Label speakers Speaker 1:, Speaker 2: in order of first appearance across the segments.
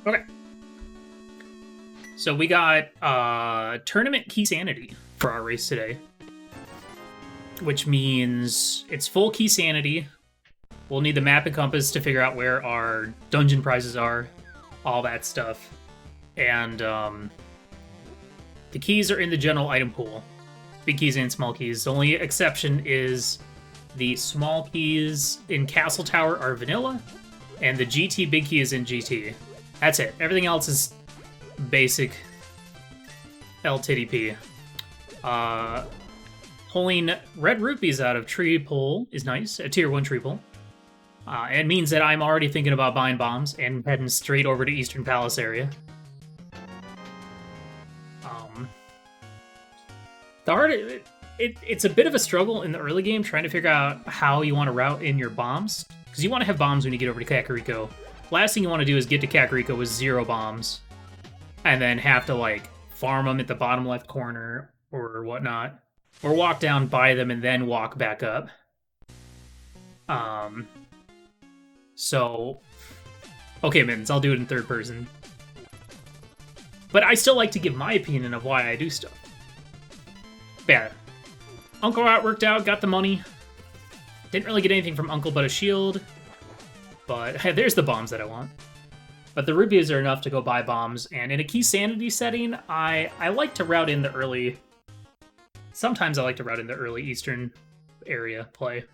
Speaker 1: Okay. So we got Tournament Keysanity for our race today, which means it's full Keysanity. We'll need the map and compass to figure out where our dungeon prizes are, all that stuff. And the keys are in the general item pool. Big keys and small keys. The only exception is the small keys in Castle Tower are vanilla, and the GT big key is in GT. That's it. Everything else is basic LTTP. Pulling red rupees out of tree pull is nice, a tier 1 tree pull. It means that I'm already thinking about buying bombs and heading straight over to Eastern Palace area. It's a bit of a struggle in the early game trying to figure out how you want to route in your bombs, because you want to have bombs when you get over to Kakariko. Last thing you want to do is get to Kakariko with 0 bombs, and then have to like farm them at the bottom left corner or whatnot, or walk down, buy them, and then walk back up. So, okay, Mittens, I'll do it in third person. But I still like to give my opinion of why I do stuff. Yeah, Uncle Rat worked out, got the money. Didn't really get anything from Uncle but a shield. But hey, there's the bombs that I want. But the rupees are enough to go buy bombs, and in a Keysanity setting, I like to route in the early... Sometimes I like to route in the early Eastern area play.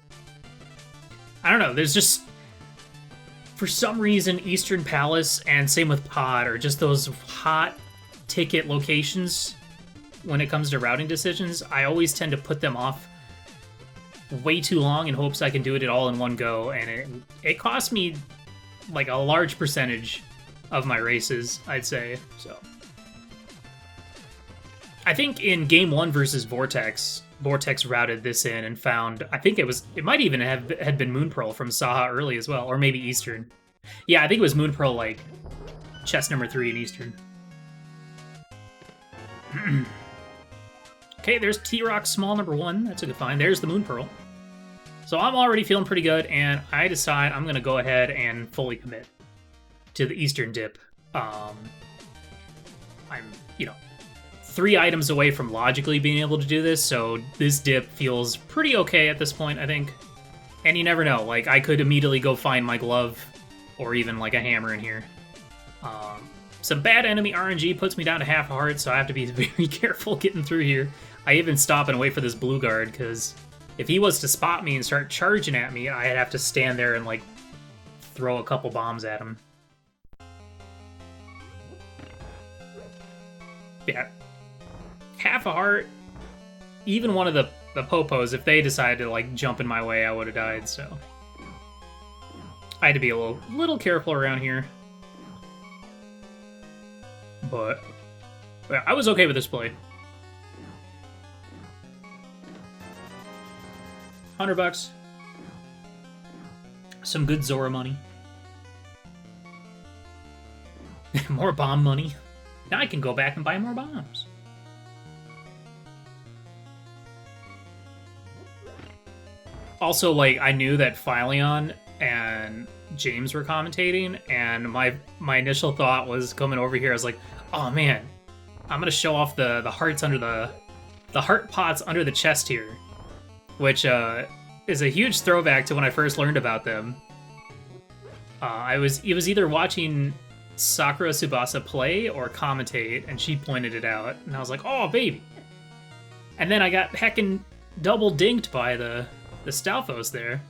Speaker 1: I don't know, there's just... For some reason, Eastern Palace and same with Pod are just those hot ticket locations when it comes to routing decisions. I always tend to put them off way too long in hopes I can do it all in one go, and it costs me like a large percentage of my races, I'd say. So I think in game 1 versus Vortex routed this in and found, I think it might even had been Moon Pearl from Saha early as well, or maybe Eastern. Yeah, I think it was Moon Pearl, like chest number 3 in Eastern. Okay, there's T-Rock small number 1. That's a good find. There's the Moon Pearl. So I'm already feeling pretty good, and I decide I'm going to go ahead and fully commit to the Eastern dip. I'm, 3 items away from logically being able to do this, so this dip feels pretty okay at this point, I think. And you never know, like, I could immediately go find my glove, or even, like, a hammer in here. Some bad enemy RNG puts me down to half a heart, so I have to be very careful getting through here. I even stop and wait for this blue guard, because if he was to spot me and start charging at me, I'd have to stand there and, like, throw a couple bombs at him. Yeah. Half a heart. Even one of the popos, if they decided to, like, jump in my way, I would have died, so... I had to be a little careful around here. But yeah, I was okay with this play. $100. Some good Zora money. More bomb money. Now I can go back and buy more bombs. Also, like, I knew that Philion and James were commentating, and my initial thought was coming over here, I was like, oh man, I'm gonna show off the hearts under the heart pots under the chest here, which is a huge throwback to when I first learned about them. It was either watching Sakura Tsubasa play or commentate, and she pointed it out, and I was like, oh baby. And then I got heckin' double dinked by the Stalfos there.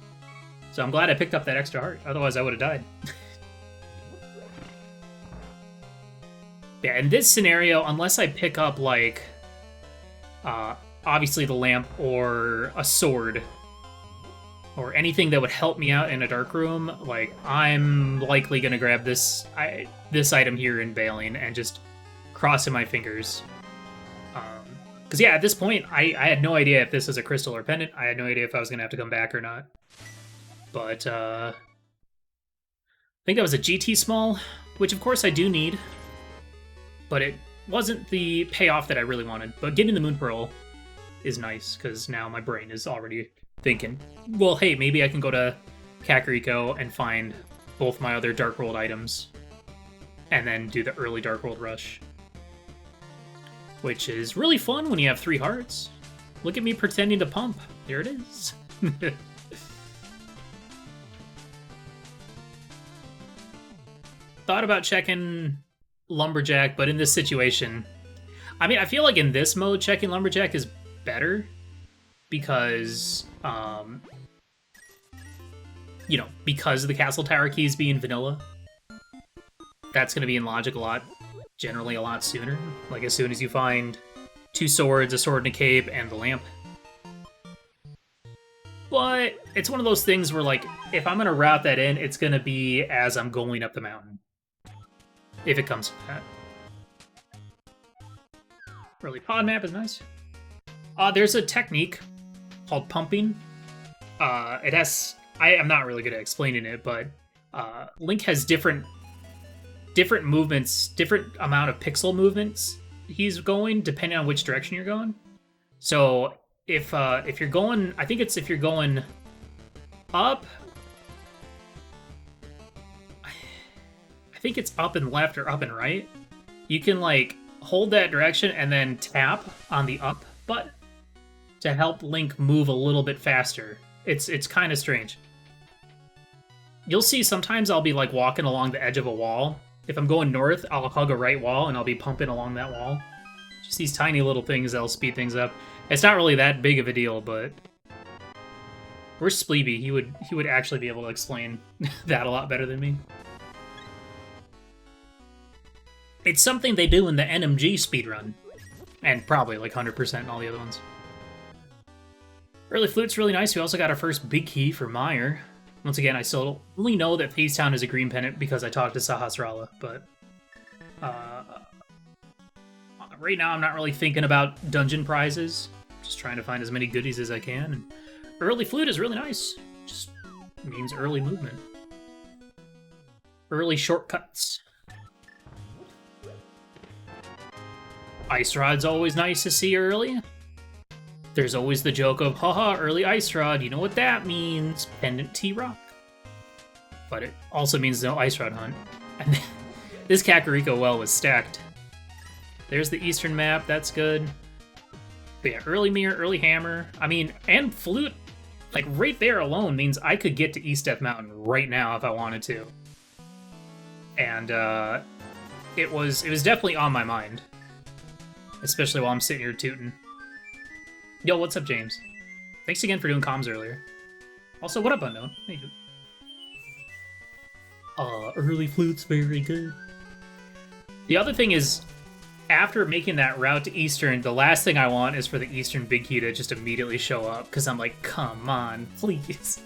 Speaker 1: So I'm glad I picked up that extra heart, otherwise I would have died. Yeah, in this scenario, unless I pick up, like, obviously the lamp or a sword, or anything that would help me out in a dark room, like, I'm likely gonna grab this item here in Bailing and just crossing my fingers. Because, yeah, at this point, I had no idea if this was a crystal or pendant. I had no idea if I was gonna have to come back or not. But, I think that was a GT small, which of course I do need, but it wasn't the payoff that I really wanted. But getting the Moon Pearl is nice, because now my brain is already thinking, well, hey, maybe I can go to Kakariko and find both my other Dark World items. and then do the early Dark World rush, which is really fun when you have 3 hearts. Look at me pretending to pump. There it is. Thought about checking Lumberjack, but in this situation, I mean, I feel like in this mode, checking Lumberjack is better because, you know, because of the Castle Tower keys being vanilla. That's going to be in Logic generally a lot sooner. Like, as soon as you find 2 swords, a sword and a cape, and the lamp. But it's one of those things where, like, if I'm going to route that in, it's going to be as I'm going up the mountain. If it comes to that. Early pod map is nice. There's a technique called pumping. It has... I am not really good at explaining it, but Link has different movements, different amount of pixel movements he's going, depending on which direction you're going. So if you're going, I think it's if you're going up, I think it's up and left or up and right, you can like hold that direction and then tap on the up button to help Link move a little bit faster. It's kind of strange. You'll see sometimes I'll be like walking along the edge of a wall. If I'm going north, I'll hug a right wall and I'll be pumping along that wall. Just these tiny little things that'll speed things up. It's not really that big of a deal, but where's Spleeby? He would actually be able to explain that a lot better than me. It's something they do in the NMG speedrun, and probably like 100% in all the other ones. Early Flute's really nice. We also got our first big key for Meyer. Once again, I still don't really know that Phase Town is a green pennant because I talked to Sahasrara, but right now I'm not really thinking about dungeon prizes. Just trying to find as many goodies as I can. And early Flute is really nice. Just means early movement. Early shortcuts. Ice Rod's always nice to see early. There's always the joke of, haha, early Ice Rod, you know what that means, Pendant T-Rock. But it also means no Ice Rod hunt. And this Kakariko well was stacked. There's the eastern map, that's good. But yeah, early Mirror, early Hammer, I mean, and Flute, like right there alone means I could get to East Death Mountain right now if I wanted to. And it was definitely on my mind. Especially while I'm sitting here tooting. Yo, what's up, James? Thanks again for doing comms earlier. Also, what up, Unknown? How you doing? Early Flute's very good. The other thing is, after making that route to Eastern, the last thing I want is for the Eastern Big Key to just immediately show up, because I'm like, come on, please.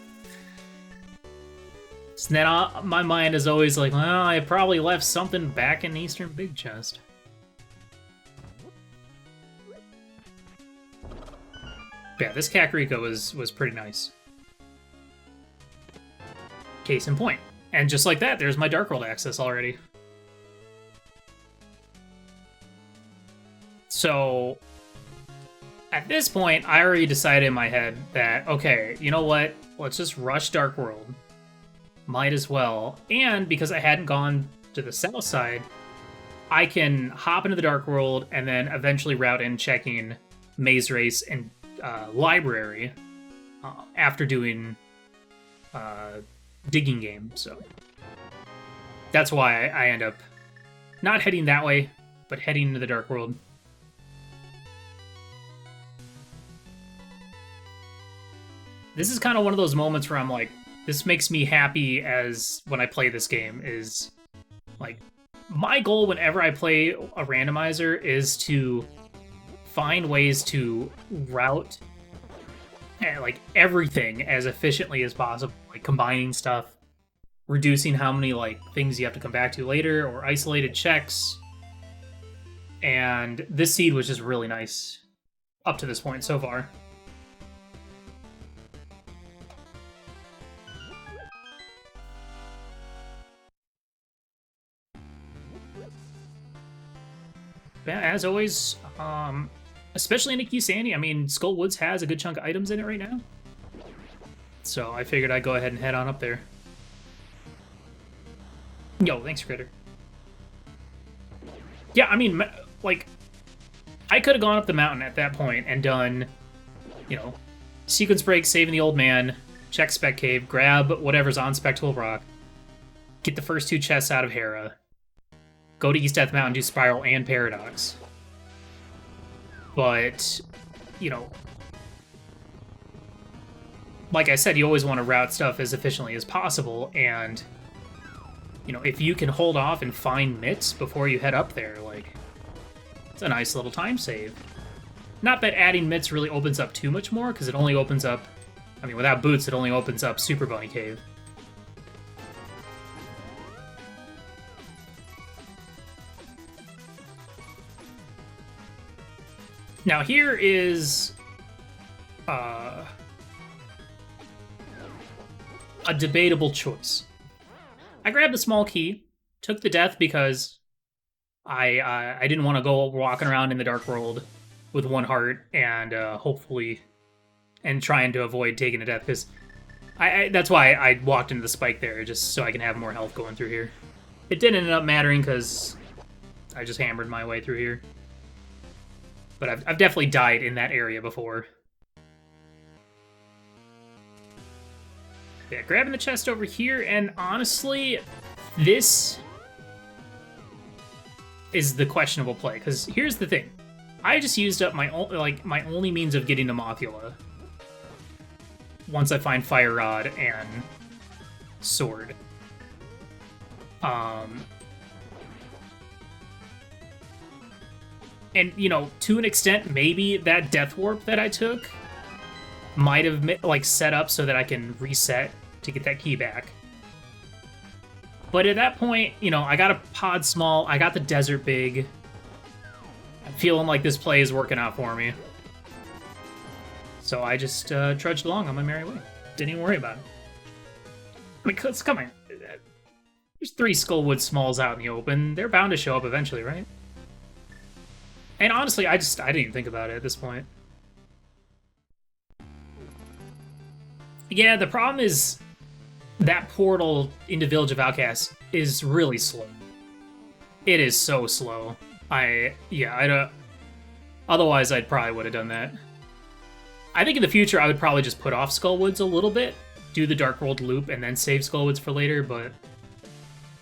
Speaker 1: So then my mind is always like, well, I probably left something back in Eastern Big Chest. Yeah, this Kakariko was pretty nice. Case in point. And just like that, there's my Dark World access already. So, at this point, I already decided in my head that, okay, you know what? Let's just rush Dark World. Might as well. And because I hadn't gone to the south side, I can hop into the Dark World and then eventually route in checking Maze Race and library after doing digging game, so that's why I end up not heading that way, but heading into the Dark World. This is kind of one of those moments where I'm like, this makes me happy as when I play this game, is like, my goal whenever I play a randomizer is to find ways to route like everything as efficiently as possible, like combining stuff, reducing how many like things you have to come back to later, or isolated checks. And this seed was just really nice up to this point so far. Yeah, as always, especially in the Keysanity, I mean, Skull Woods has a good chunk of items in it right now. So I figured I'd go ahead and head on up there. Yo, thanks, Critter. Yeah, I mean, like, I could have gone up the mountain at that point and done, you know, sequence break, saving the old man, check Spec Cave, grab whatever's on Spectral Rock, get the first 2 chests out of Hera, go to East Death Mountain, do Spiral and Paradox. But, you know, like I said, you always want to route stuff as efficiently as possible, and, you know, if you can hold off and find mitts before you head up there, like, it's a nice little time save. Not that adding mitts really opens up too much more, because it only opens up, I mean, without boots, it only opens up Super Bunny Cave. Now here is a debatable choice. I grabbed the small key, took the death because I didn't want to go walking around in the dark world with 1 heart and hopefully and trying to avoid taking a death, because that's why I walked into the spike there, just so I can have more health going through here. It didn't end up mattering because I just hammered my way through here. But I've definitely died in that area before. Yeah, grabbing the chest over here, and honestly, this is the questionable play, because here's the thing. I just used up my only means of getting to Mothula once I find Fire Rod and Sword. And, you know, to an extent, maybe that Death Warp that I took might have, like, set up so that I can reset to get that key back. But at that point, you know, I got a Pod Small, I got the Desert Big. I'm feeling like this play is working out for me. So I just trudged along on my merry way. Didn't even worry about it. I mean, come on. There's 3 Skullwood Smalls out in the open. They're bound to show up eventually, right? And honestly, I didn't even think about it at this point. Yeah, the problem is that portal into Village of Outcasts is really slow. It is so slow. I don't... Otherwise, I probably would have done that. I think in the future, I would probably just put off Skullwoods a little bit, do the Dark World loop, and then save Skullwoods for later, but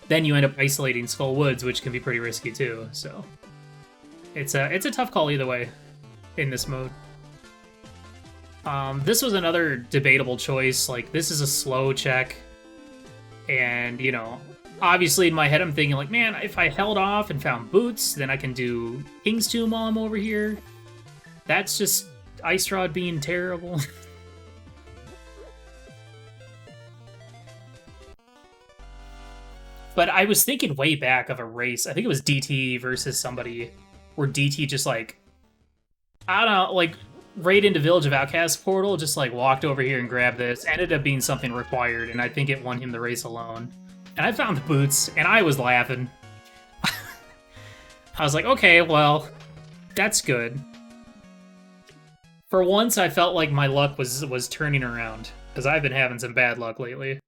Speaker 1: then you end up isolating Skullwoods, which can be pretty risky too, so... It's a tough call either way in this mode. This was another debatable choice. Like, this is a slow check. And, you know, obviously in my head I'm thinking, like, man, if I held off and found boots, then I can do King's Tomb while I'm over here. That's just Ice Rod being terrible. But I was thinking way back of a race. I think it was DT versus somebody where DT just, like, I don't know, like, right into Village of Outcasts portal, just, like, walked over here and grabbed this. Ended up being something required, and I think it won him the race alone. And I found the boots, and I was laughing. I was like, okay, well, that's good. For once, I felt like my luck was turning around, because I've been having some bad luck lately.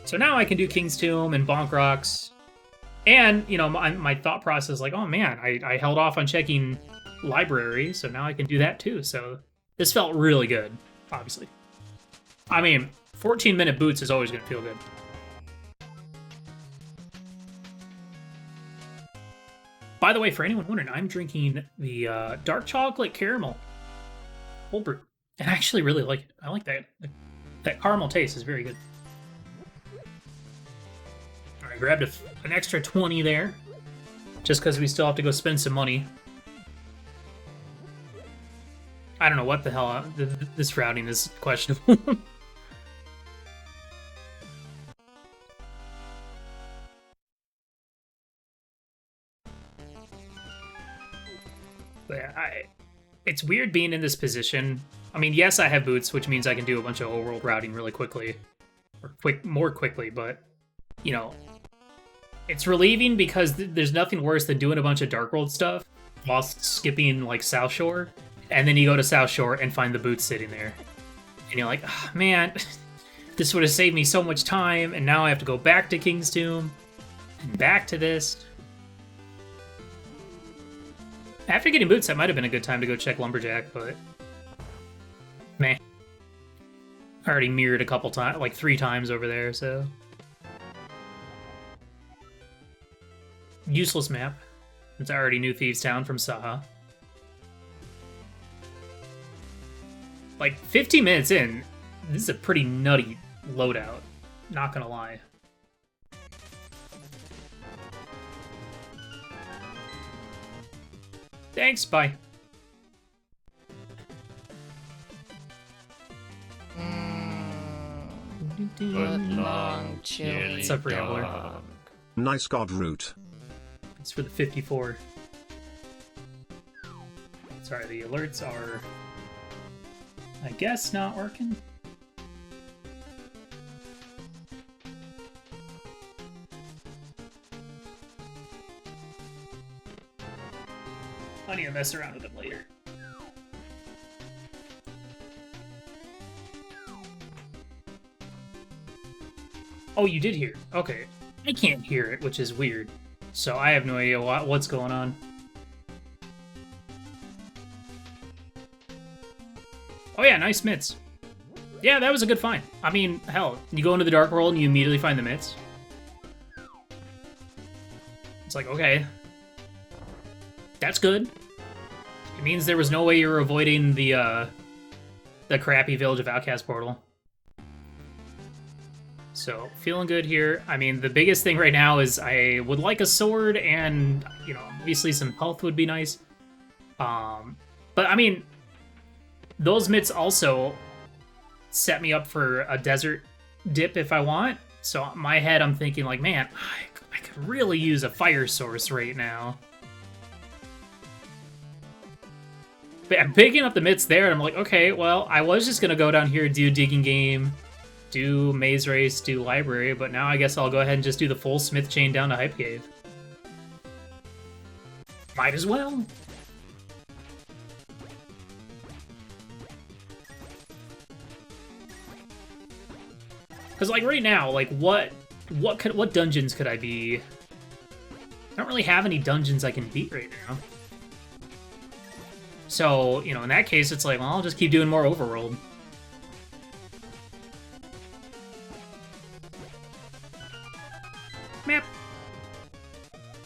Speaker 1: So now I can do King's Tomb and Bonk Rocks. And, you know, my thought process, like, oh man, I held off on checking library, so now I can do that too. So this felt really good, obviously. I mean, 14-minute boots is always going to feel good. By the way, for anyone wondering, I'm drinking the dark chocolate caramel cold brew. And I actually really like it. I like that. That caramel taste is very good. I grabbed an extra 20 there, just because we still have to go spend some money. I don't know what the hell, this routing is questionable. But it's weird being in this position. I mean, yes, I have boots, which means I can do a bunch of overworld routing really quickly. Or more quickly, but, you know, it's relieving because there's nothing worse than doing a bunch of Dark World stuff whilst skipping, like, South Shore, and then you go to South Shore and find the boots sitting there. And you're like, oh, man, this would have saved me so much time, and now I have to go back to King's Tomb. And back to this. After getting boots, that might have been a good time to go check Lumberjack, but... meh. I already mirrored a couple times, like 3 times over there, so... Useless map. It's already New Thieves Town from Saha. Like, 15 minutes in, this is a pretty nutty loadout. Not gonna lie. Thanks, bye.
Speaker 2: Long chili
Speaker 1: What's up, Rambler?
Speaker 2: dog.
Speaker 3: Nice god root.
Speaker 1: It's for the 54. Sorry, the alerts are, I guess, not working. I need to mess around with them later. Oh, you did hear? Okay. I can't hear it, which is weird. So I have no idea what's going on. Oh yeah, nice mitts. Yeah, that was a good find. I mean, hell, you go into the Dark World and you immediately find the mitts. It's like, okay. That's good. It means there was no way you were avoiding the crappy Village of Outcast portal. So, feeling good here. I mean, the biggest thing right now is I would like a sword, and, you know, obviously some health would be nice. But, I mean, those mitts also set me up for a desert dip if I want. So, in my head, I'm thinking, like, man, I could really use a fire source right now. But I'm picking up the mitts there, and I'm like, okay, well, I was just going to go down here and do Digging Game, do Maze Race, do Library, but now I guess I'll go ahead and just do the full Smith chain down to Hype Cave. Might as well. Because, like, right now, like, what dungeons could I be? I don't really have any dungeons I can beat right now. So, you know, in that case, it's like, well, I'll just keep doing more Overworld. Map.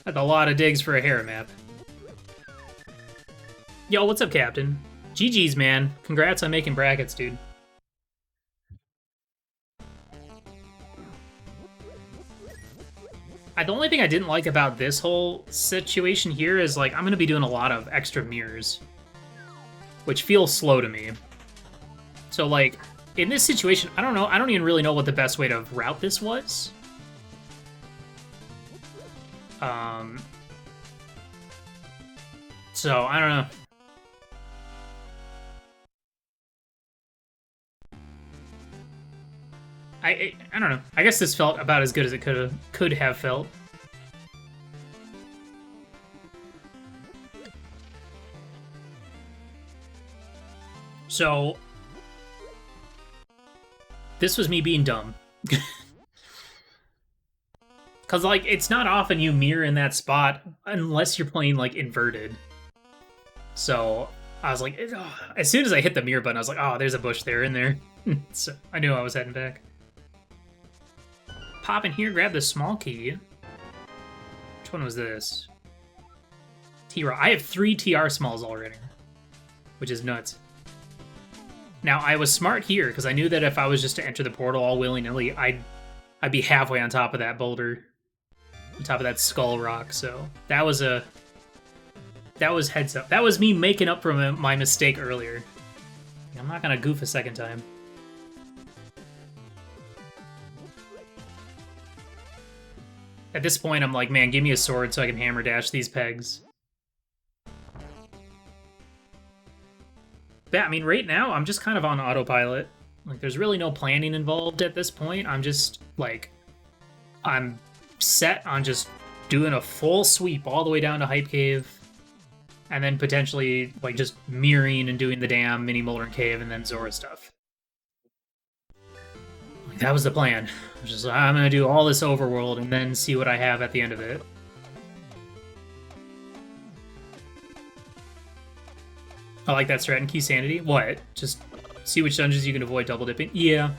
Speaker 1: That's a lot of digs for a Hera map. Yo, what's up, Captain? GG's, man. Congrats on making brackets, dude. The only thing I didn't like about this whole situation here is, like, I'm going to be doing a lot of extra mirrors, which feels slow to me. So, like, in this situation, I don't know. I don't even really know what the best way to route this was. So, I don't know. I don't know. I guess this felt about as good as it could have felt. So, this was me being dumb. Because, like, it's not often you mirror in that spot unless you're playing, like, inverted. So, I was like, as soon as I hit the mirror button, I was like, oh, there's a bush there in there. So, I knew I was heading back. Pop in here, grab the small key. Which one was this? TR. I have 3 TR smalls already, which is nuts. Now, I was smart here, because I knew that if I was just to enter the portal all willy-nilly, I'd be halfway on top of that boulder. On top of that skull rock, so that was heads up. That was me making up for my mistake earlier. I'm not gonna goof a second time. At this point, I'm like, man, give me a sword so I can hammer dash these pegs. Yeah, I mean, right now, I'm just kind of on autopilot. Like, there's really no planning involved at this point. I'm just, like, I'm set on just doing a full sweep all the way down to Hype Cave, and then potentially, like, just mirroring and doing the damn mini Molten Cave and then Zora stuff. Like, That was the plan. Just I'm gonna do all this overworld and then see what I have at the end of it. I like that strat in Keysanity. What? Just see which dungeons you can avoid double dipping? Yeah.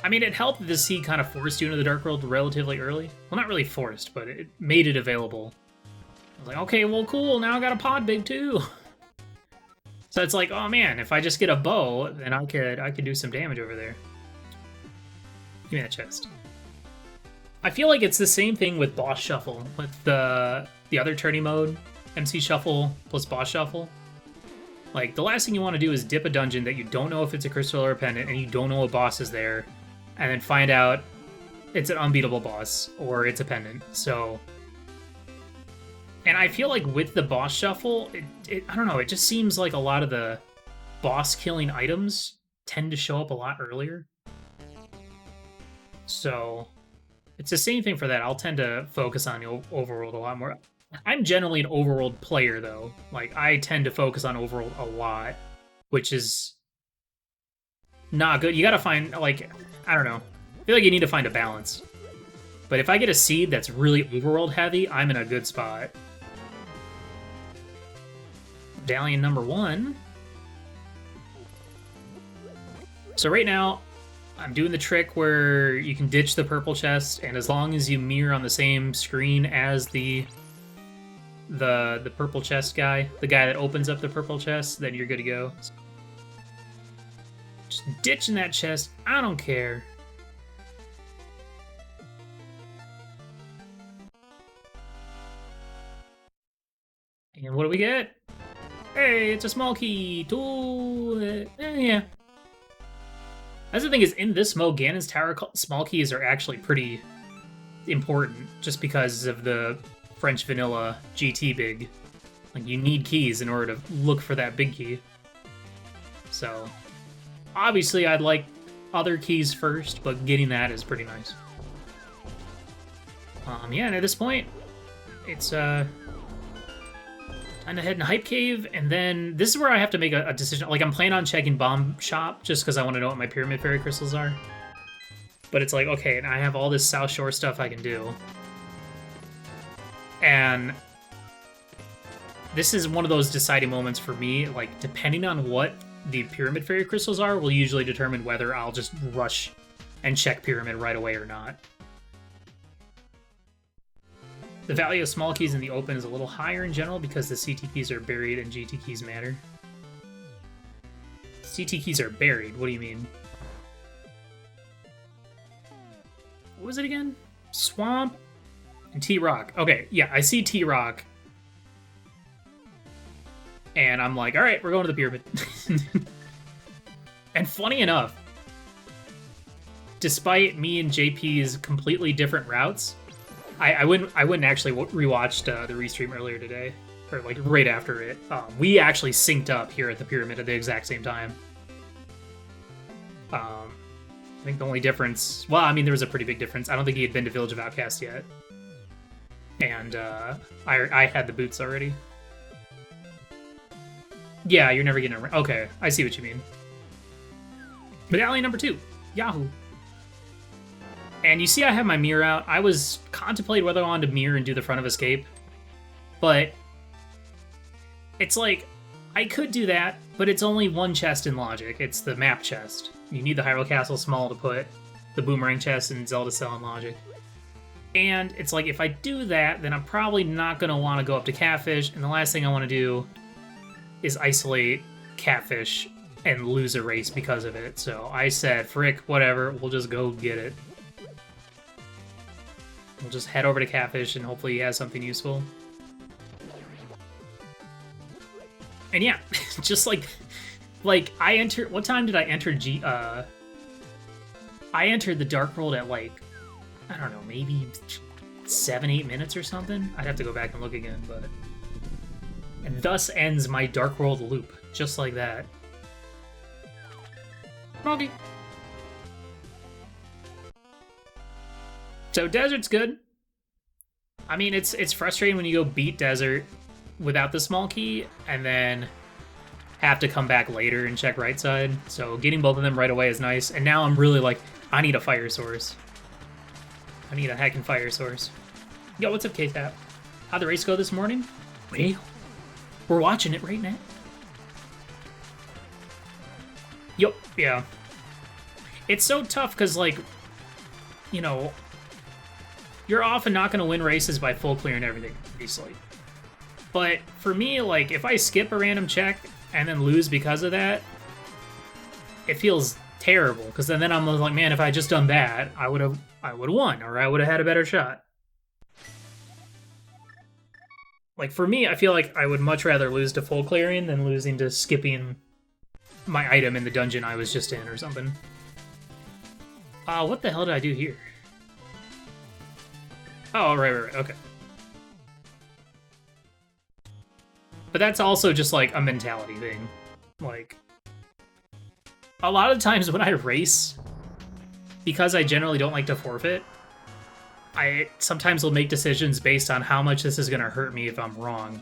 Speaker 1: I mean, it helped that the sea kind of forced you into the Dark World relatively early. Well, not really forced, but it made it available. I was like, okay, well, cool, now I got a pod big too. So it's like, oh man, if I just get a bow, then I could do some damage over there. Give me that chest. I feel like it's the same thing with boss shuffle, with the other tourney mode, MC shuffle plus boss shuffle. Like, the last thing you want to do is dip a dungeon that you don't know if it's a crystal or a pendant, and you don't know what boss is there, and then find out it's an unbeatable boss, or it's a pendant, so... And I feel like with the boss shuffle, I don't know, it just seems like a lot of the boss-killing items tend to show up a lot earlier. So, it's the same thing for that. I'll tend to focus on the overworld a lot more. I'm generally an overworld player, though. Like, I tend to focus on overworld a lot, which is not good. You gotta find, like, I don't know. I feel like you need to find a balance. But if I get a seed that's really overworld heavy, I'm in a good spot. Medallion number 1. So right now, I'm doing the trick where you can ditch the purple chest, and as long as you mirror on the same screen as the purple chest guy, the guy that opens up the purple chest, then you're good to go. Just ditching that chest, I don't care. And what do we get? Hey, it's a small key. Tool. Yeah. That's the thing is, in this mode, Ganon's Tower small keys are actually pretty important, just because of the French vanilla GT big. Like, you need keys in order to look for that big key. So, obviously I'd like other keys first, but getting that is pretty nice. Yeah, and at this point, it's, time to head in Hype Cave, and then this is where I have to make a decision. Like, I'm planning on checking Bomb Shop, just because I want to know what my Pyramid Fairy Crystals are. But it's like, okay, and I have all this South Shore stuff I can do. And this is one of those deciding moments for me. Like, depending on what the Pyramid Fairy Crystals are, will usually determine whether I'll just rush and check Pyramid right away or not. The value of small keys in the open is a little higher in general because the CT keys are buried and GT keys matter. CT keys are buried? What do you mean? What was it again? Swamp and T-Rock. Okay, yeah, I see T-Rock. And I'm like, alright, we're going to the pyramid. And funny enough, despite me and JP's completely different routes, I wouldn't actually rewatched the restream earlier today, or like right after it. We actually synced up here at the pyramid at the exact same time. I think the only difference, well, I mean, there was a pretty big difference. I don't think he had been to Village of Outcast yet, and I had the boots already. Yeah, you're never getting around. Okay, I see what you mean. Medallion number 2, Yahoo. And you see I have my mirror out. I was contemplating whether I wanted to mirror and do the front of escape. But it's like, I could do that, but it's only one chest in Logic. It's the map chest. You need the Hyrule Castle small to put the boomerang chest in Zelda Cell in Logic. And it's like, if I do that, then I'm probably not going to want to go up to Catfish. And the last thing I want to do is isolate Catfish and lose a race because of it. So I said, frick, whatever, we'll just go get it. We'll just head over to Catfish and hopefully he has something useful. And yeah, just like I entered, what time did I enter I entered the Dark World at like, I don't know, maybe 7-8 minutes or something? I'd have to go back and look again, but... And thus ends my Dark World loop, just like that. Okay. So Desert's good. I mean, it's frustrating when you go beat Desert without the small key, and then have to come back later and check right side. So getting both of them right away is nice. And now I'm really like, I need a fire source. I need a heckin' fire source. Yo, what's up, K-Tap? How'd the race go this morning? Well, we're watching it right now. Yup, yeah. It's so tough because, like, you know, you're often not going to win races by full clearing everything, obviously. But for me, like, if I skip a random check and then lose because of that, it feels terrible. Because then I'm like, man, if I had just done that, I would have won, or I would have had a better shot. Like, for me, I feel like I would much rather lose to full clearing than losing to skipping my item in the dungeon I was just in or something. What the hell did I do here? Oh, right, okay. But that's also just, like, a mentality thing. Like, a lot of times when I race, because I generally don't like to forfeit, I sometimes will make decisions based on how much this is going to hurt me if I'm wrong.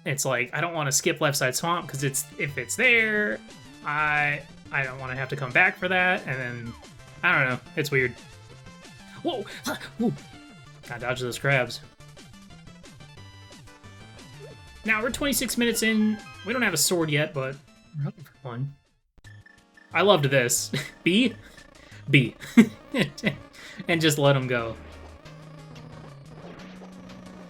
Speaker 1: It's like, I don't want to skip left side swamp, because if it's there, I don't want to have to come back for that, and then, I don't know, it's weird. Whoa! Whoa. Gotta dodge those crabs. Now, we're 26 minutes in. We don't have a sword yet, but we're hoping for one. I loved this. B? B. And just let him go.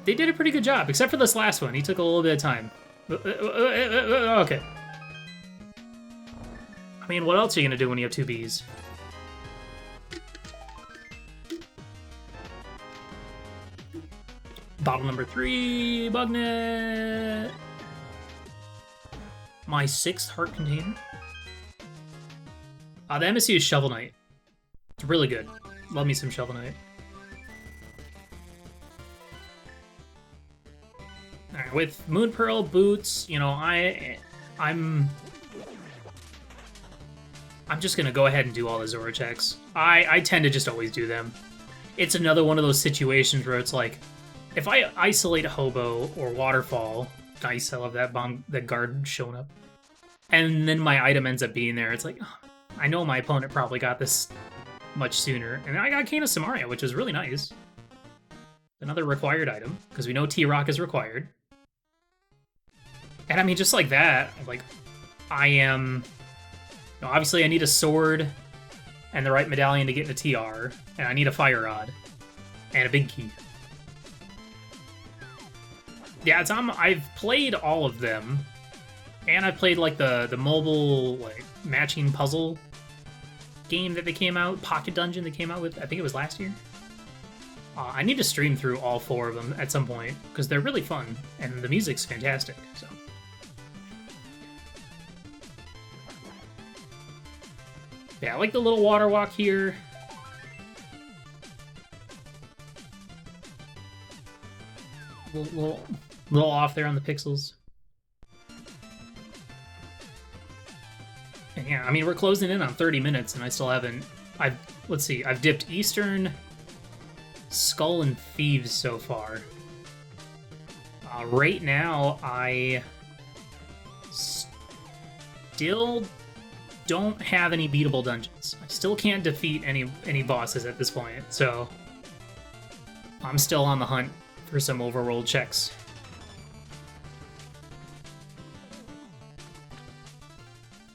Speaker 1: They did a pretty good job, except for this last one. He took a little bit of time. Okay. I mean, what else are you gonna do when you have two Bs? Bottle number 3, Bugnet. My 6th heart container. The MSC is Shovel Knight. It's really good. Love me some Shovel Knight. Alright, with Moon Pearl boots, you know, I'm just gonna go ahead and do all the Zora checks. I tend to just always do them. It's another one of those situations where it's like, if I isolate a Hobo or Waterfall, nice, I love that bomb, that guard showing up, and then my item ends up being there, it's like, oh, I know my opponent probably got this much sooner, and I got Cane of Samaria, which is really nice. Another required item, because we know T-Rock is required. And I mean, just like that, like, I am... You know, obviously, I need a sword and the right medallion to get into TR, and I need a fire rod and a big key. Yeah, I've played all of them, and I've played like the mobile like matching puzzle game that they came out, Pocket Dungeon that came out with, I think it was last year. I need to stream through all 4 of them at some point, because they're really fun, and the music's fantastic, so. Yeah, I like the little water walk here. Little off there on the pixels. And yeah, I mean, we're closing in on 30 minutes, and I still haven't... Let's see, I've dipped Eastern, Skull, and Thieves so far. Right now, I still don't have any beatable dungeons. I still can't defeat any bosses at this point, so I'm still on the hunt for some overworld checks.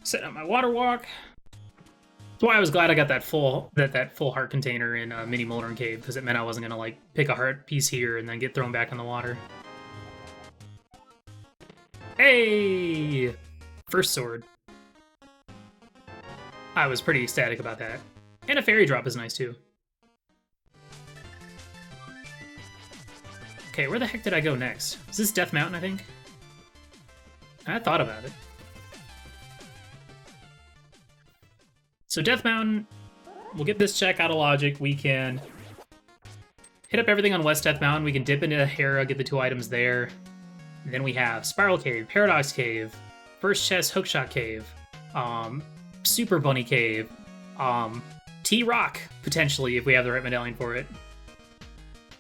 Speaker 1: Setting up my water walk. That's why I was glad I got that full heart container in Mini Moldern Cave, because it meant I wasn't gonna like pick a heart piece here and then get thrown back in the water. Hey! First sword. I was pretty ecstatic about that. And a fairy drop is nice too. Okay, where the heck did I go next? Is this Death Mountain, I think? I thought about it. So Death Mountain, we'll get this check out of logic. We can hit up everything on West Death Mountain. We can dip into Hera, get the 2 items there. And then we have Spiral Cave, Paradox Cave, First Chest Hookshot Cave, Super Bunny Cave, T-Rock, potentially, if we have the right medallion for it.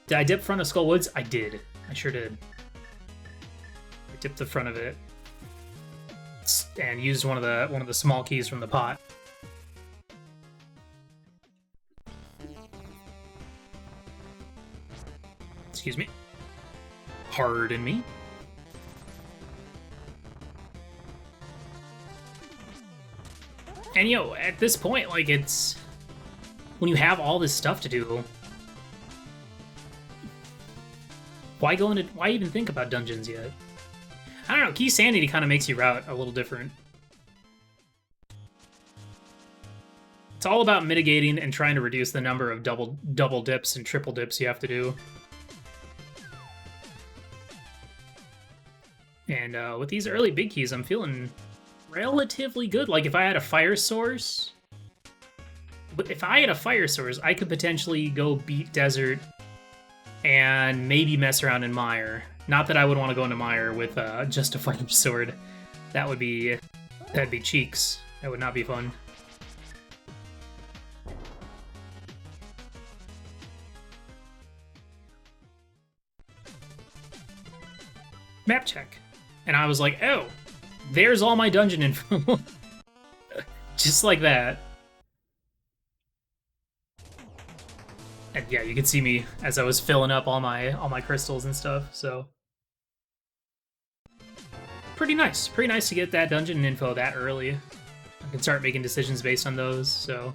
Speaker 1: Did I dip front of Skull Woods? I did. I sure did. I dipped the front of it. and used one of the small keys from the pot. Excuse me. Pardon me. And at this point, like, it's when you have all this stuff to do, why even think about dungeons yet? I don't know, Keysanity kind of makes you route a little different. It's all about mitigating and trying to reduce the number of double dips and triple dips you have to do. And with these early big keys, I'm feeling relatively good. Like, if I had a fire source, I could potentially go beat Desert and maybe mess around in Mire. Not that I would want to go into Mire with just a fire sword. That'd be cheeks. That would not be fun. Map check. And I was like, oh, there's all my dungeon info. Just like that. And yeah, you can see me as I was filling up all my crystals and stuff, so. Pretty nice to get that dungeon info that early. I can start making decisions based on those, so.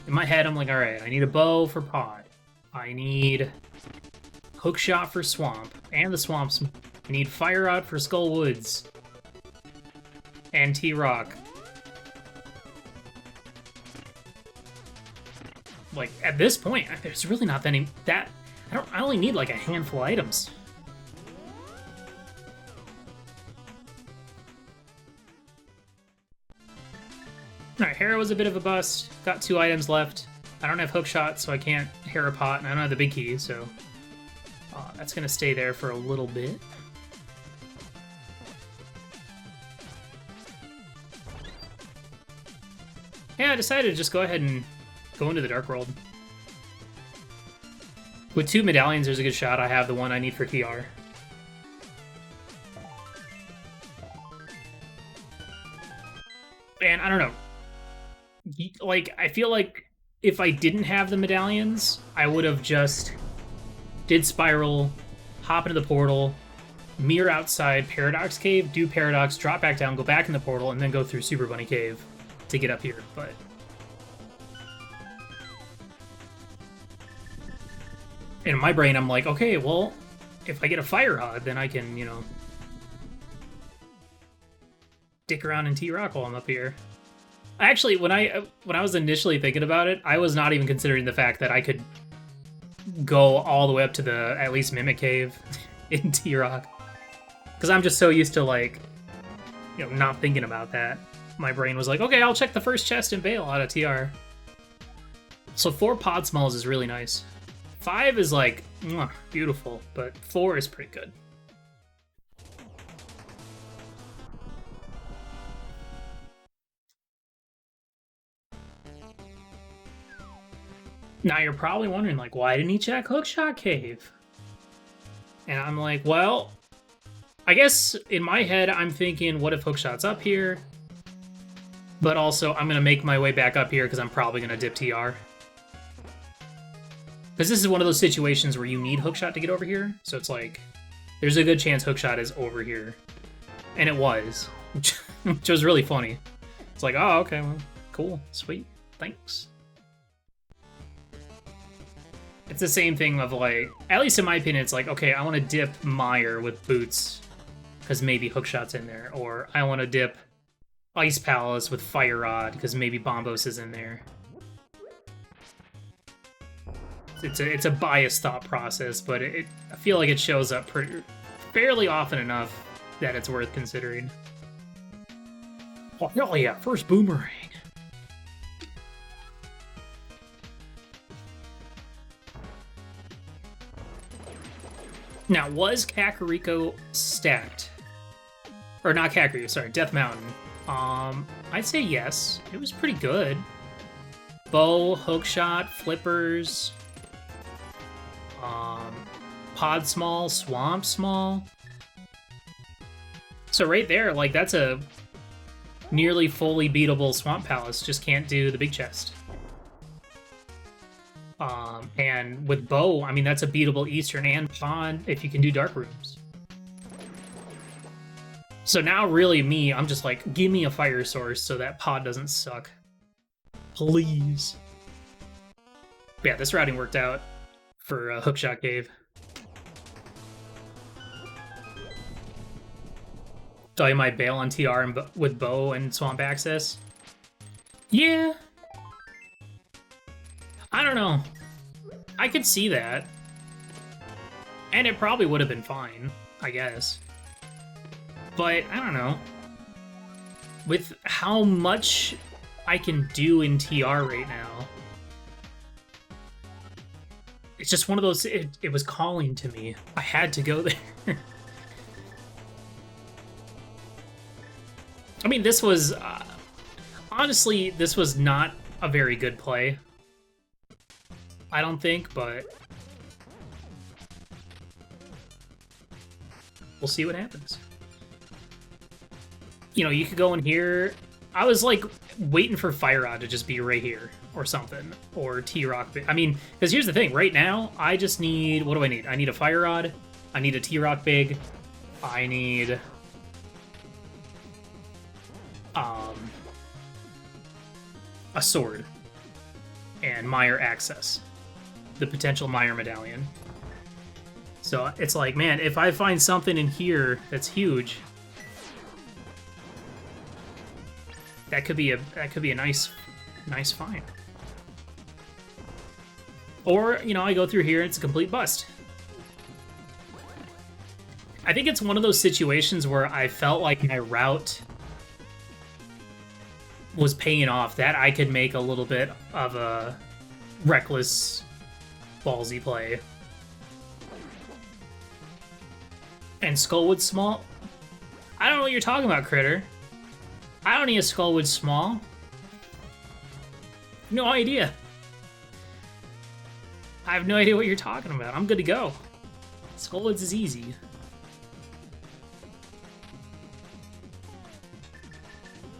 Speaker 1: In my head, I'm like, alright, I need a bow for Pod. I need hookshot for Swamp, and the Swamps. I need Fire Rod for Skull Woods. And T-Rock. Like, at this point, there's really not that I only need like a handful of items. Alright, Hera was a bit of a bust. Got 2 items left. I don't have hookshot, so I can't Hera pot, and I don't have the big key, so that's gonna stay there for a little bit. Yeah, I decided to just go ahead and go into the Dark World. With 2 medallions, there's a good shot I have the one I need for TR. And I don't know. Like, I feel like if I didn't have the medallions, I would have just did Spiral, hop into the portal, mirror outside Paradox Cave, do Paradox, drop back down, go back in the portal, and then go through Super Bunny Cave to get up here, but in my brain I'm like, okay, well, if I get a Fire Rod, then I can, dick around in T-Rock while I'm up here. Actually, when I was initially thinking about it, I was not even considering the fact that I could go all the way up to the, at least, Mimic Cave in T-Rock. Because I'm just so used to, like, not thinking about that. My brain was like, okay, I'll check the first chest and bail out of TR. So 4 pod smalls is really nice. 5 is like, mwah, beautiful, but 4 is pretty good. Now you're probably wondering, like, why didn't he check Hookshot Cave? And I'm like, well, I guess in my head I'm thinking, what if Hookshot's up here? But also, I'm going to make my way back up here because I'm probably going to dip TR. Because this is one of those situations where you need Hookshot to get over here. So it's like, there's a good chance Hookshot is over here. And it was. Which was really funny. It's like, oh, okay, well, cool, sweet, thanks. It's the same thing of like, at least in my opinion, it's like, okay, I want to dip Mire with boots. Because maybe Hookshot's in there. Or I want to dip Ice Palace with Fire Rod, because maybe Bombos is in there. It's a biased thought process, but I feel like it shows up fairly often enough that it's worth considering. Oh, hell yeah, first boomerang. Now, was Kakariko stacked? Or not Kakariko, sorry, Death Mountain. I'd say yes. It was pretty good. Bow, hookshot, flippers, pod small, swamp small. So right there, like, that's a nearly fully beatable Swamp Palace just can't do the big chest. And with Bow, I mean, that's a beatable Eastern and Pond if you can do Dark Rooms. So now, really, I'm just like, give me a fire source so that pod doesn't suck. Please. But yeah, this routing worked out for Hookshot Cave. So I might bail on TR with Bow and Swamp Access. Yeah. I don't know. I could see that. And it probably would have been fine, I guess. But, I don't know. With how much I can do in TR right now, it's just one of those, it was calling to me. I had to go there. I mean, this was, honestly, this was not a very good play. I don't think, but we'll see what happens. You know, you could go in here. I was like waiting for Fire Rod to just be right here or something, or T-Rock. I mean, because here's the thing. Right now, I just need, what do I need? I need a Fire Rod. I need a T-Rock Big. I need a sword and Meyer access, the potential Meyer medallion. So it's like, man, if I find something in here that's huge, that could be a nice find. Or, you know, I go through here and it's a complete bust. I think it's one of those situations where I felt like my route was paying off, that I could make a little bit of a reckless, ballsy play. And Skullwood Small? I don't know what you're talking about, Critter. I don't need a Skullwood Small. No idea. I have no idea what you're talking about. I'm good to go. Skullwoods is easy.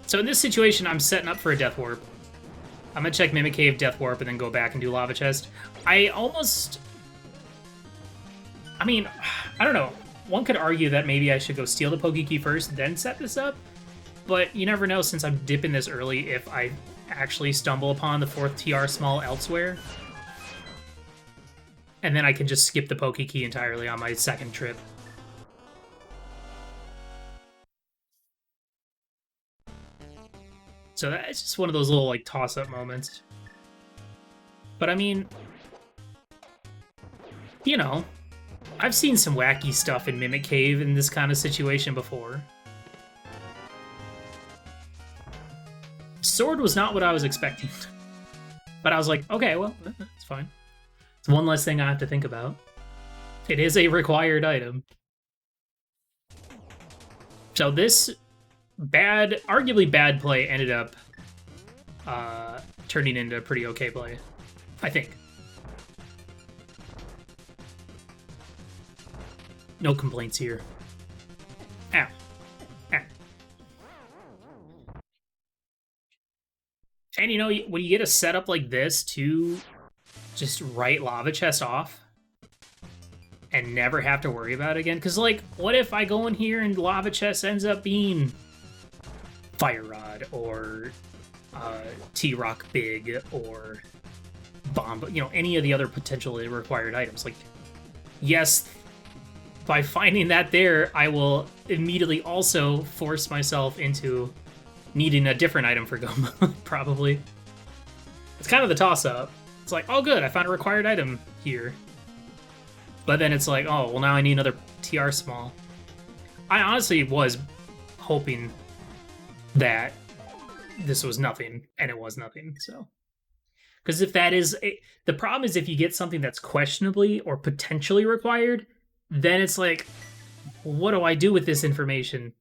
Speaker 1: So in this situation, I'm setting up for a Death Warp. I'm gonna check Mimic Cave, Death Warp, and then go back and do Lava Chest. I mean, I don't know. One could argue that maybe I should go steal the Pokekey first, then set this up. But you never know, since I'm dipping this early, if I actually stumble upon the 4th TR Small elsewhere. And then I can just skip the Pokekey entirely on my second trip. So that's just one of those little, like, toss-up moments. But I mean, you know, I've seen some wacky stuff in Mimic Cave in this kind of situation before. Sword was not what I was expecting. But I was like, okay, well, that's fine. It's one less thing I have to think about. It is a required item. So this arguably bad play ended up turning into a pretty okay play, I think. No complaints here. Ow. Ow. And you know, when you get a setup like this to just write Lava Chest off and never have to worry about it again, because, like, what if I go in here and Lava Chest ends up being Fire Rod or T-Rock Big or Bomb, you know, any of the other potentially required items. Like, yes, by finding that there, I will immediately also force myself into needing a different item for Goma, probably. It's kind of the toss-up. It's like, oh good, I found a required item here. But then it's like, oh, well now I need another TR Small. I honestly was hoping that this was nothing, and it was nothing, so. Because if that is, the problem is if you get something that's questionably or potentially required, then it's like, what do I do with this information?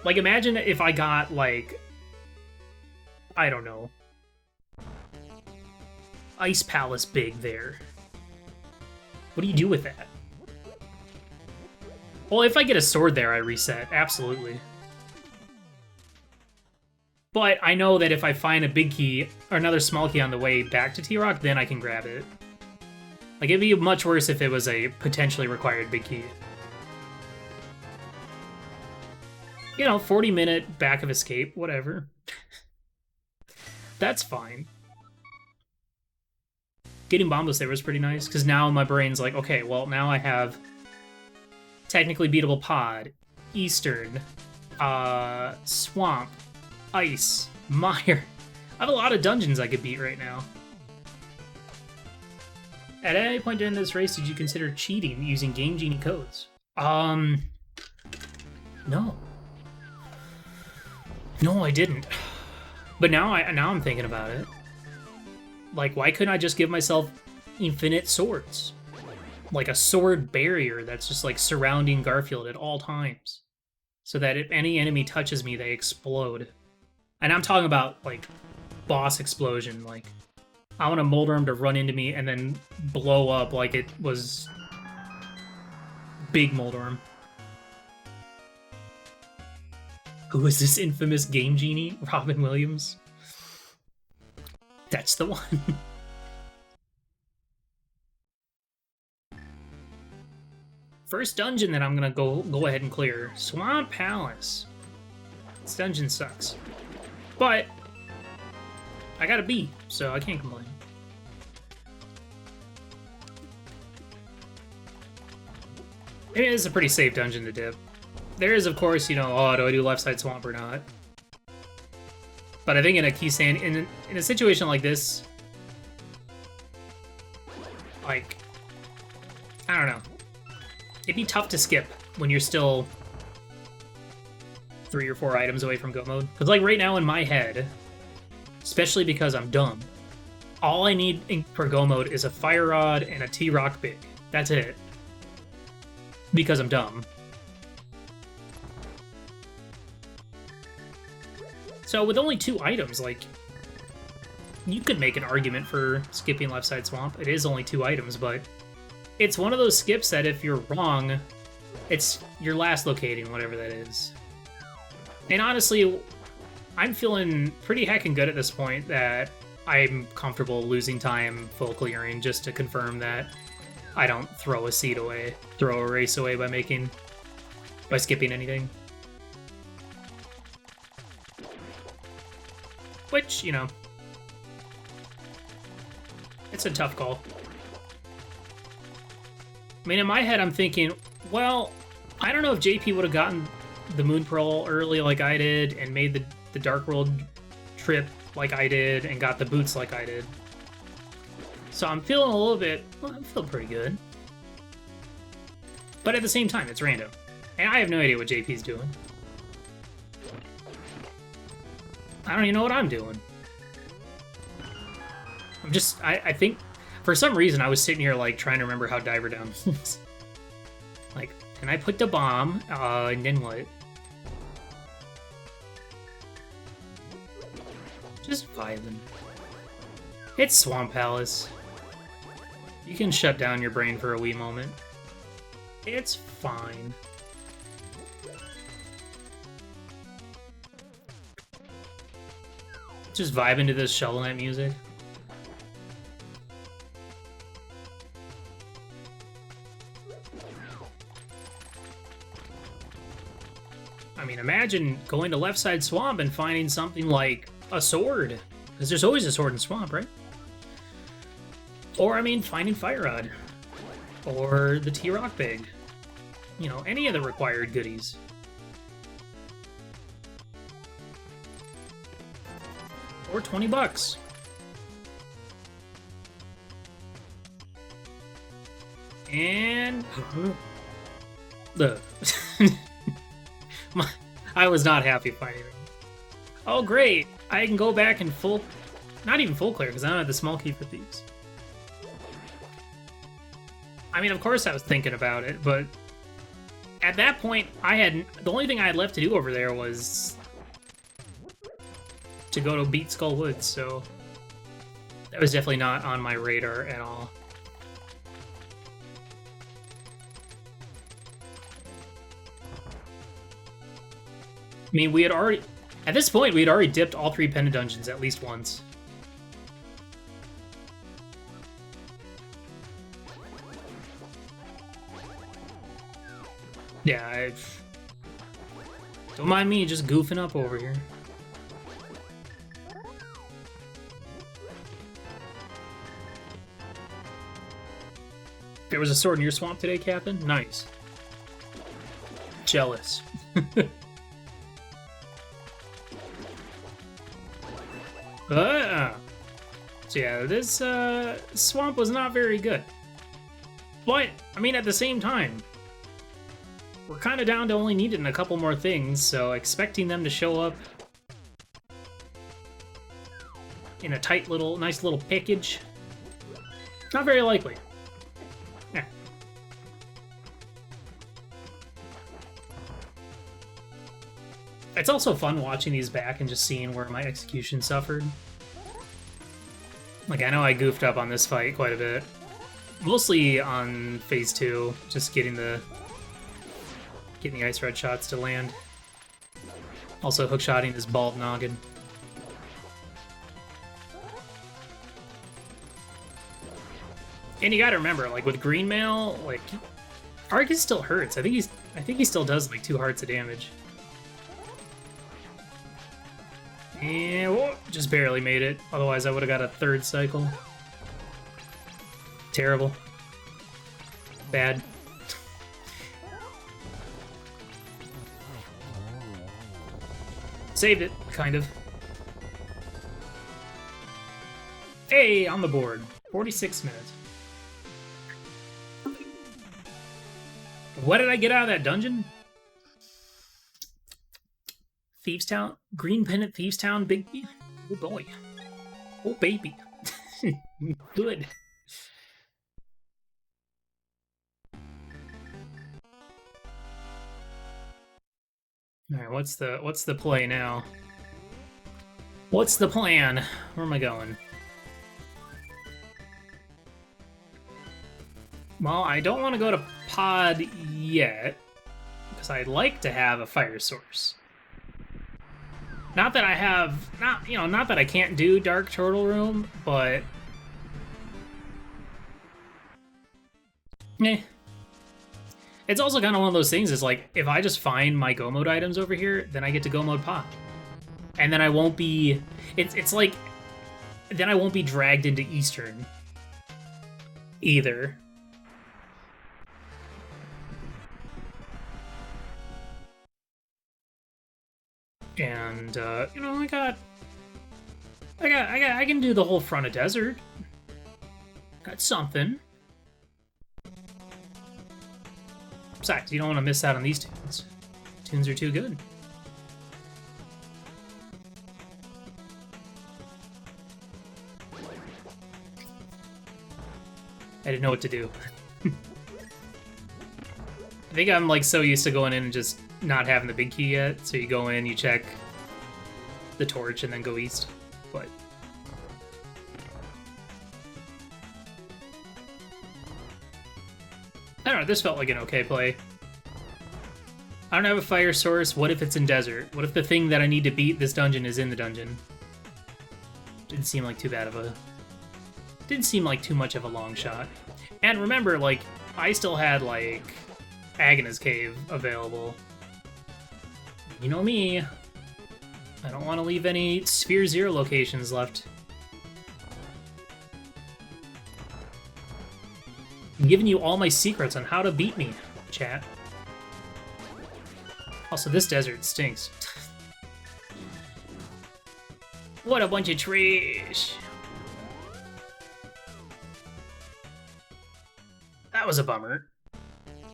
Speaker 1: Like, imagine if I got, like, I don't know, Ice Palace Big there. What do you do with that? Well, if I get a sword there, I reset, absolutely. But I know that if I find a big key or another small key on the way back to T-Rock, then I can grab it. Like, it'd be much worse if it was a potentially required big key. You know, 40-minute back of escape, whatever. That's fine. Getting Bombos there was pretty nice, because now my brain's like, okay, well, now I have technically beatable Pod, Eastern, Swamp, Ice, Mire. I have a lot of dungeons I could beat right now. At any point during this race, did you consider cheating using Game Genie codes? No. No, I didn't. But now I'm thinking about it. Like, why couldn't I just give myself infinite swords? Like a sword barrier that's just like surrounding Garfield at all times. So that if any enemy touches me, they explode. And I'm talking about, like, boss explosion. Like, I want a Moldarm to run into me and then blow up like it was Big Moldarm. Who is this infamous Game Genie? Robin Williams? That's the one. First dungeon that I'm gonna go ahead and clear. Swamp Palace. This dungeon sucks. But I got a B, so I can't complain. It is a pretty safe dungeon to dip. There is, of course, you know, oh, do I do left side swamp or not? But I think in a Keysanity, in a situation like this, like, I don't know. It'd be tough to skip when you're still 3 or 4 items away from go mode. Because, like, right now in my head, especially because I'm dumb, all I need for go mode is a Fire Rod and a T-Rock Big. That's it. Because I'm dumb. So with only 2 items, like, you could make an argument for skipping left side swamp. It is only 2 items, but it's one of those skips that if you're wrong, it's your last locating, whatever that is. And honestly, I'm feeling pretty heckin' good at this point that I'm comfortable losing time full clearing just to confirm that I don't throw a seed away, throw a race away by skipping anything. Which, you know, it's a tough call. I mean, in my head, I'm thinking, well, I don't know if JP would have gotten the Moon Pearl early like I did and made the Dark World trip like I did and got the boots like I did. So I'm feeling a little bit, well, I feel pretty good. But at the same time, it's random. And I have no idea what JP's doing. I don't even know what I'm doing. I'm just, I think, for some reason, I was sitting here, like, trying to remember how Diver Down was. Like, can I put the bomb? And then what? Just vibing. It's Swamp Palace. You can shut down your brain for a wee moment. It's fine. Just vibing to this Shovel Knight music. I mean, imagine going to left side swamp and finding something like a sword. Because there's always a sword in swamp, right? Or, I mean, finding Fire Rod. Or the T-Rock Big. You know, any of the required goodies. Or $20. And the I was not happy finding it. Oh great! I can go back and not even full clear because I don't have the small key for thieves. I mean, of course I was thinking about it, but at that point, the only thing I had left to do over there was to go to beat Skull Woods, so that was definitely not on my radar at all. I mean, we had already... At this point, we'd already dipped all 3 Penta dungeons at least once. Yeah, don't mind me just goofing up over here. There was a sword in your swamp today, Captain? Nice. Jealous. So yeah, this swamp was not very good. But, I mean, at the same time, we're kind of down to only needing a couple more things, so expecting them to show up in a tight little, nice little package, not very likely. Yeah. It's also fun watching these back and just seeing where my execution suffered. Like, I know I goofed up on this fight quite a bit. Mostly on phase 2, just getting the ice red shots to land. Also hookshotting his bald noggin. And you gotta remember, like with green mail, like Arcus still hurts. I think he still does like 2 hearts of damage. And whoa, just barely made it. Otherwise, I would have got a 3rd cycle. Terrible. Bad. Saved it, kind of. Hey, on the board. 46 minutes. What did I get out of that dungeon? Thieves Town? Green Pennant Thieves Town, big... Oh boy. Oh baby. Good. Alright, what's the play now? What's the plan? Where am I going? Well, I don't want to go to pod yet, because I'd like to have a fire source. Not that I have, not that I can't do Dark Turtle Room, but... Eh. It's also kind of one of those things, is like, if I just find my Go Mode items over here, then I get to Go Mode pod. And then I won't be... It's like... Then I won't be dragged into Eastern. Either. And, I can do the whole front of desert. That's something. Besides, you don't want to miss out on these tunes. Tunes are too good. I didn't know what to do. I think I'm like so used to going in and just not having the big key yet. So you go in, you check the torch, and then go east. But I don't know, this felt like an okay play. I don't have a fire source. What if it's in desert? What if the thing that I need to beat this dungeon is in the dungeon? Didn't seem like too bad of a... Didn't seem like too much of a long shot. And remember, like, I still had, like, Agnes Cave available. You know me. I don't want to leave any Sphere Zero locations left. I'm giving you all my secrets on how to beat me, chat. Also, this desert stinks. What a bunch of trash. That was a bummer.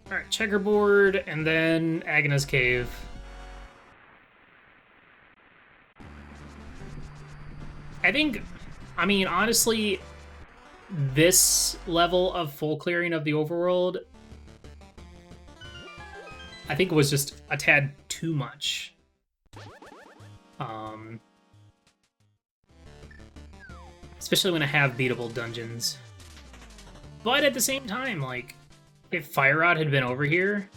Speaker 1: Alright, checkerboard, and then Agnes Cave. I mean, honestly, this level of full clearing of the overworld, I think was just a tad too much. Especially when I have beatable dungeons. But at the same time, like, if Fire Rod had been over here,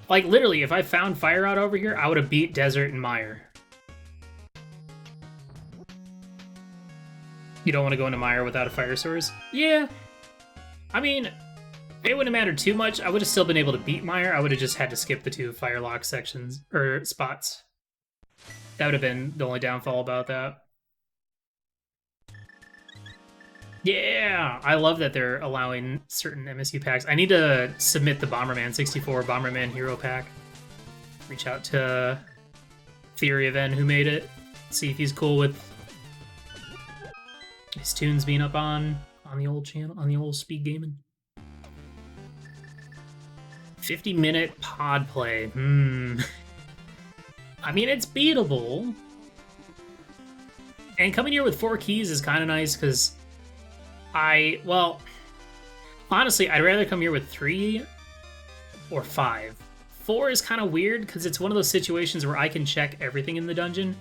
Speaker 1: like, literally, if I found Fire Rod over here, I would have beat Desert and Mire. You don't want to go into Mire without a fire source? Yeah. I mean, it wouldn't have mattered too much. I would have still been able to beat Mire. I would have just had to skip the 2 Firelock sections, or spots. That would have been the only downfall about that. Yeah, I love that they're allowing certain MSU packs. I need to submit the Bomberman 64 Bomberman Hero Pack. Reach out to Theory of N who made it. See if he's cool with his tunes being up on the old channel, on the old Speed Gaming. 50-minute pod play. I mean, it's beatable. And coming here with 4 keys is kind of nice because well, honestly, I'd rather come here with 3 or 5. 4 is kind of weird because it's one of those situations where I can check everything in the dungeon,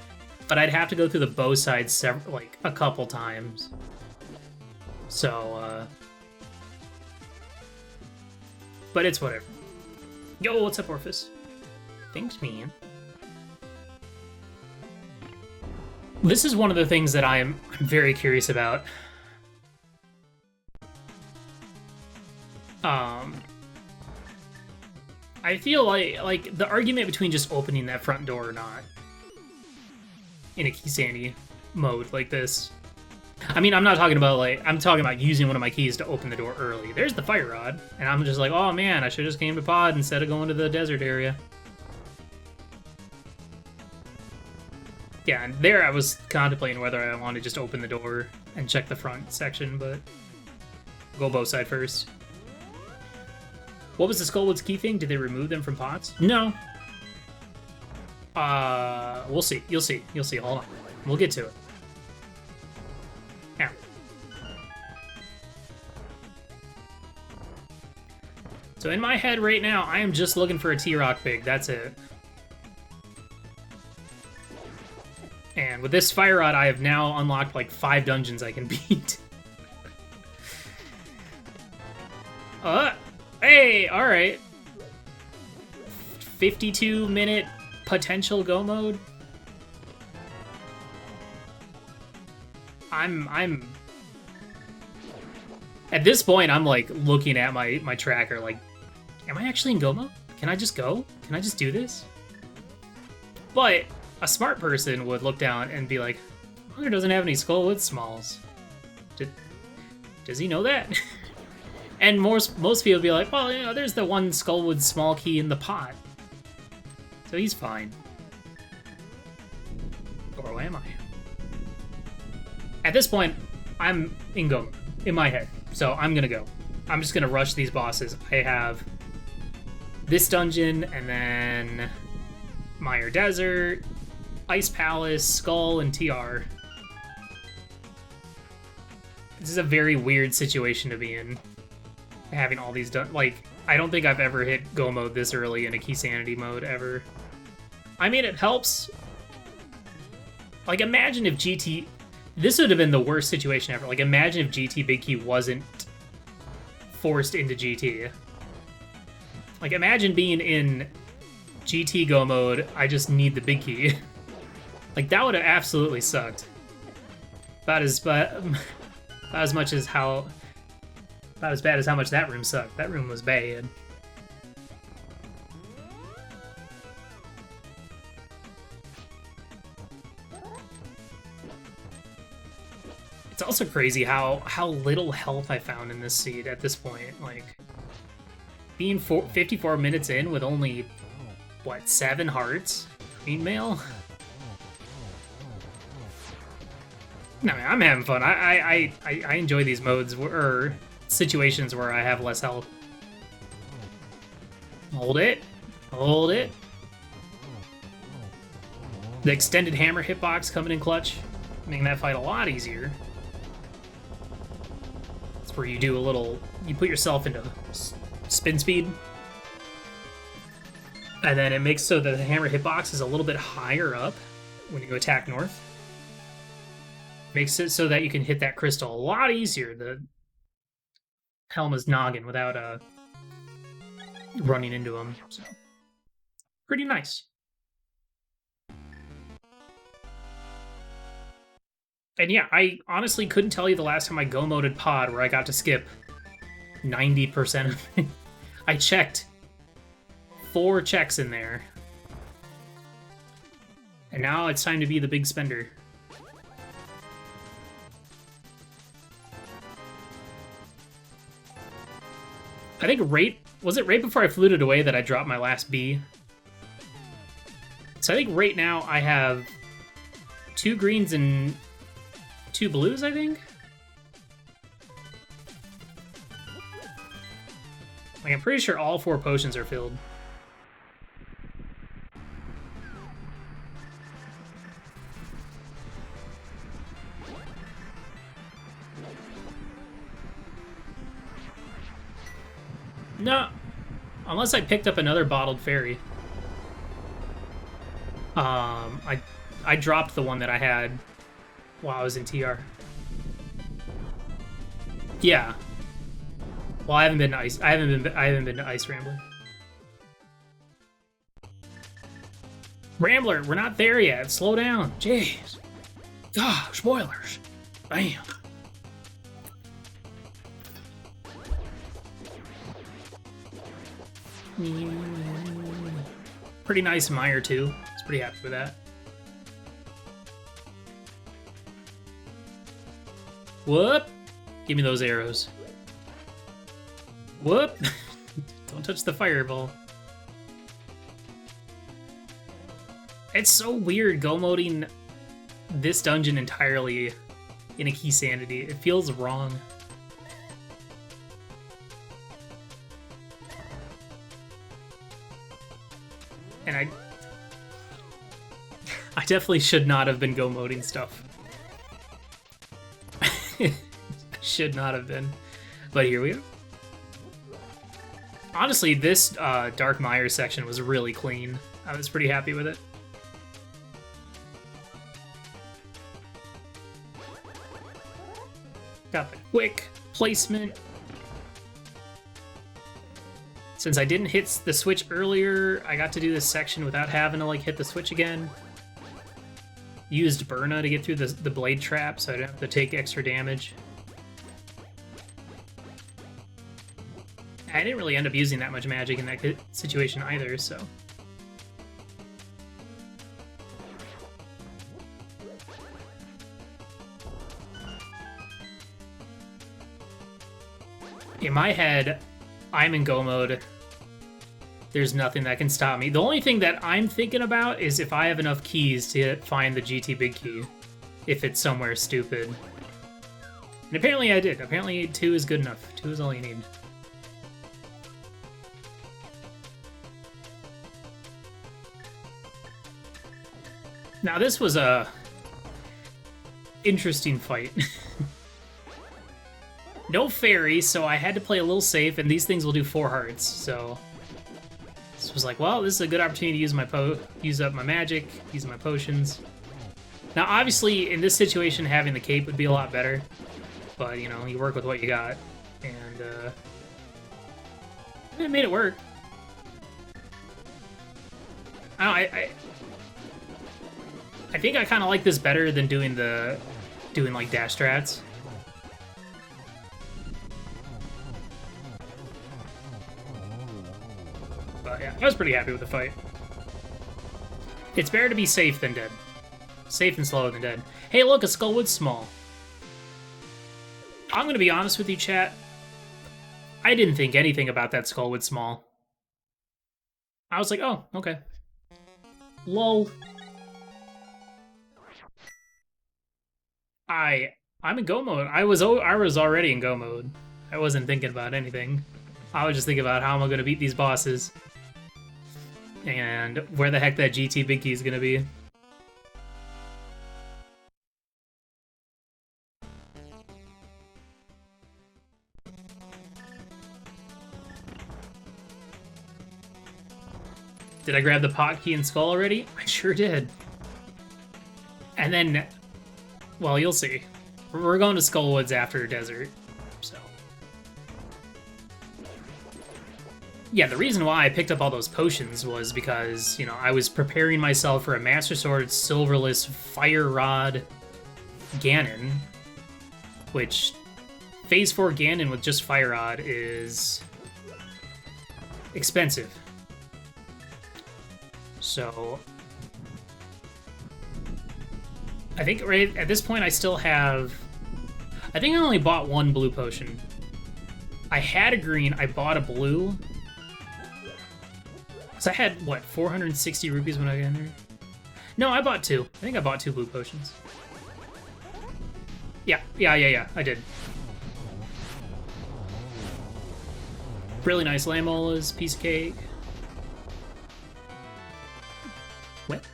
Speaker 1: but I'd have to go through the bow side like a couple times. So, but it's whatever. Yo, what's up, Orphis? Thanks, man. This is one of the things that I'm very curious about. I feel like the argument between just opening that front door or not in a Keysanity mode like this. I mean, I'm not talking about I'm talking about using one of my keys to open the door early. There's the fire rod, and I'm just like, oh man, I should have just came to pod instead of going to the desert area. Yeah, and there I was contemplating whether I wanted to just open the door and check the front section, but go both side first. What was the Skullwoods key thing? Did they remove them from pots? No. We'll see. You'll see. You'll see. Hold on. We'll get to it. Now. So in my head right now, I am just looking for a T-Rock Pig. That's it. And with this Fire Rod, I have now unlocked like 5 dungeons I can beat. Hey, alright. 52-minute potential go mode. I'm... At this point, I'm like looking at my tracker like, am I actually in go mode? Can I just go? Can I just do this? But a smart person would look down and be like, Hunter doesn't have any Skullwood Smalls. Does he know that? And most people be like, well, you know, there's the one Skullwood Small key in the pot. So he's fine. Or am I? At this point, I'm in go mode, in my head. So I'm gonna go. I'm just gonna rush these bosses. I have this dungeon, and then Mire Desert, Ice Palace, Skull, and TR. This is a very weird situation to be in. Having all these done, like, I don't think I've ever hit go mode this early in a Keysanity mode ever. I mean, it helps. Like, imagine if GT... This would have been the worst situation ever. Like, imagine if GT Big Key wasn't forced into GT. Like, imagine being in GT go mode, I just need the Big Key. Like, that would have absolutely sucked. About as much as how... About as bad as how much that room sucked. That room was bad. It's also crazy how little health I found in this seed at this point. Like, being 54 minutes in with only, what, 7 hearts? Green mail? No, I'm having fun. I enjoy these modes or situations where I have less health. Hold it. Hold it. The extended hammer hitbox coming in clutch, making that fight a lot easier. It's where you do a little... You put yourself into spin speed. And then it makes so that the hammer hitbox is a little bit higher up when you go attack north. Makes it so that you can hit that crystal a lot easier, the Helma's noggin, without running into him. So, pretty nice. And yeah, I honestly couldn't tell you the last time I go-moded pod where I got to skip 90% of it. I checked 4 checks in there. And now it's time to be the big spender. I think was it right before I fluted away that I dropped my last B? So I think right now I have 2 greens and 2 blues, I think? Like, I'm pretty sure all 4 potions are filled. No, unless I picked up another bottled fairy. I dropped the one that I had while I was in TR. Yeah. Well, I haven't been to Ice. I haven't been to Ice Rambler. Rambler, we're not there yet. Slow down. Jeez. Gosh, spoilers. Bam. Pretty nice Mire too. I was pretty happy with that. Whoop! Give me those arrows. Whoop! Don't touch the fireball. It's so weird go-moding this dungeon entirely in a Keysanity. It feels wrong. And I definitely should not have been go-moding stuff. Should not have been. But here we are. Honestly, this Dark Mire section was really clean. I was pretty happy with it. Got the quick placement. Since I didn't hit the switch earlier, I got to do this section without having to like hit the switch again. Used Burna to get through the blade trap, so I didn't have to take extra damage. I didn't really end up using that much magic in that situation either, so... In my head, I'm in go mode. There's nothing that can stop me. The only thing that I'm thinking about is if I have enough keys to find the GT big key. If it's somewhere stupid. And apparently I did. Apparently 2 is good enough. 2 is all you need. Now this was a interesting fight. No fairy, so I had to play a little safe, and these things will do 4 hearts, so... This was like, well, this is a good opportunity to use up my magic, use my potions. Now, obviously, in this situation, having the cape would be a lot better, but, you know, you work with what you got, and, it made it work. I think I kind of like this better than doing like dash strats. But yeah, I was pretty happy with the fight. It's better to be safe than dead. Safe and slow than dead. Hey, look, a Skullwood Small. I'm gonna be honest with you, chat. I didn't think anything about that Skullwood Small. I was like, oh, okay. Lol. I'm in go mode. I was already in go mode. I wasn't thinking about anything. I was just thinking about how am I gonna beat these bosses. And where the heck that GT big key is gonna be. Did I grab the pot key and skull already? I sure did. And then, well, you'll see. We're going to Skullwoods after Desert, so. Yeah, the reason why I picked up all those potions was because, you know, I was preparing myself for a Master Sword Silverless Fire Rod Ganon, which Phase 4 Ganon with just Fire Rod is expensive. So I think right at this point I still have... I think I only bought one blue potion. I had a green, I bought a blue. So I had, what, 460 rupees when I got in there? No, I bought two. I think I bought two blue potions. Yeah, I did. Really nice Lamolas, piece of cake. What?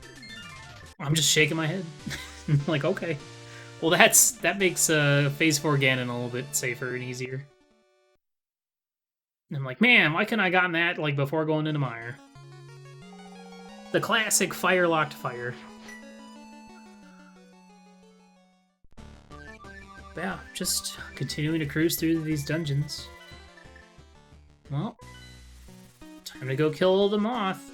Speaker 1: I'm just shaking my head. Like, okay. Well, that makes Phase 4 Ganon a little bit safer and easier. And I'm like, man, why couldn't I gotten that like before going into Mire? The classic fire-locked fire. But yeah, just continuing to cruise through these dungeons. Well, time to go kill the moth.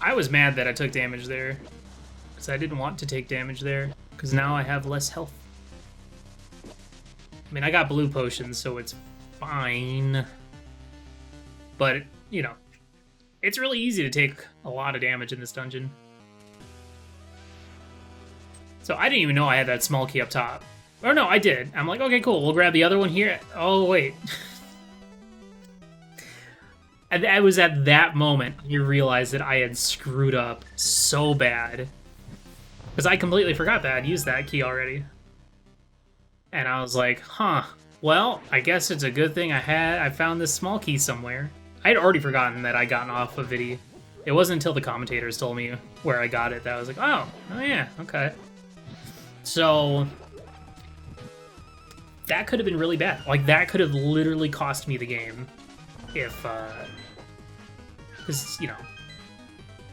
Speaker 1: I was mad that I took damage there, because I didn't want to take damage there, because now I have less health. I mean, I got blue potions, so it's fine. But, you know, it's really easy to take a lot of damage in this dungeon. So I didn't even know I had that small key up top. Or no, I did. I'm like, okay, cool, we'll grab the other one here. Oh, wait. And it was at that moment you realize that I had screwed up so bad. Because I completely forgot that I'd used that key already. And I was like, huh, well, I guess it's a good thing I found this small key somewhere. I had already forgotten that I'd gotten off of Vidi. It wasn't until the commentators told me where I got it that I was like, oh yeah, okay. So that could have been really bad. Like, that could have literally cost me the game if, because, you know,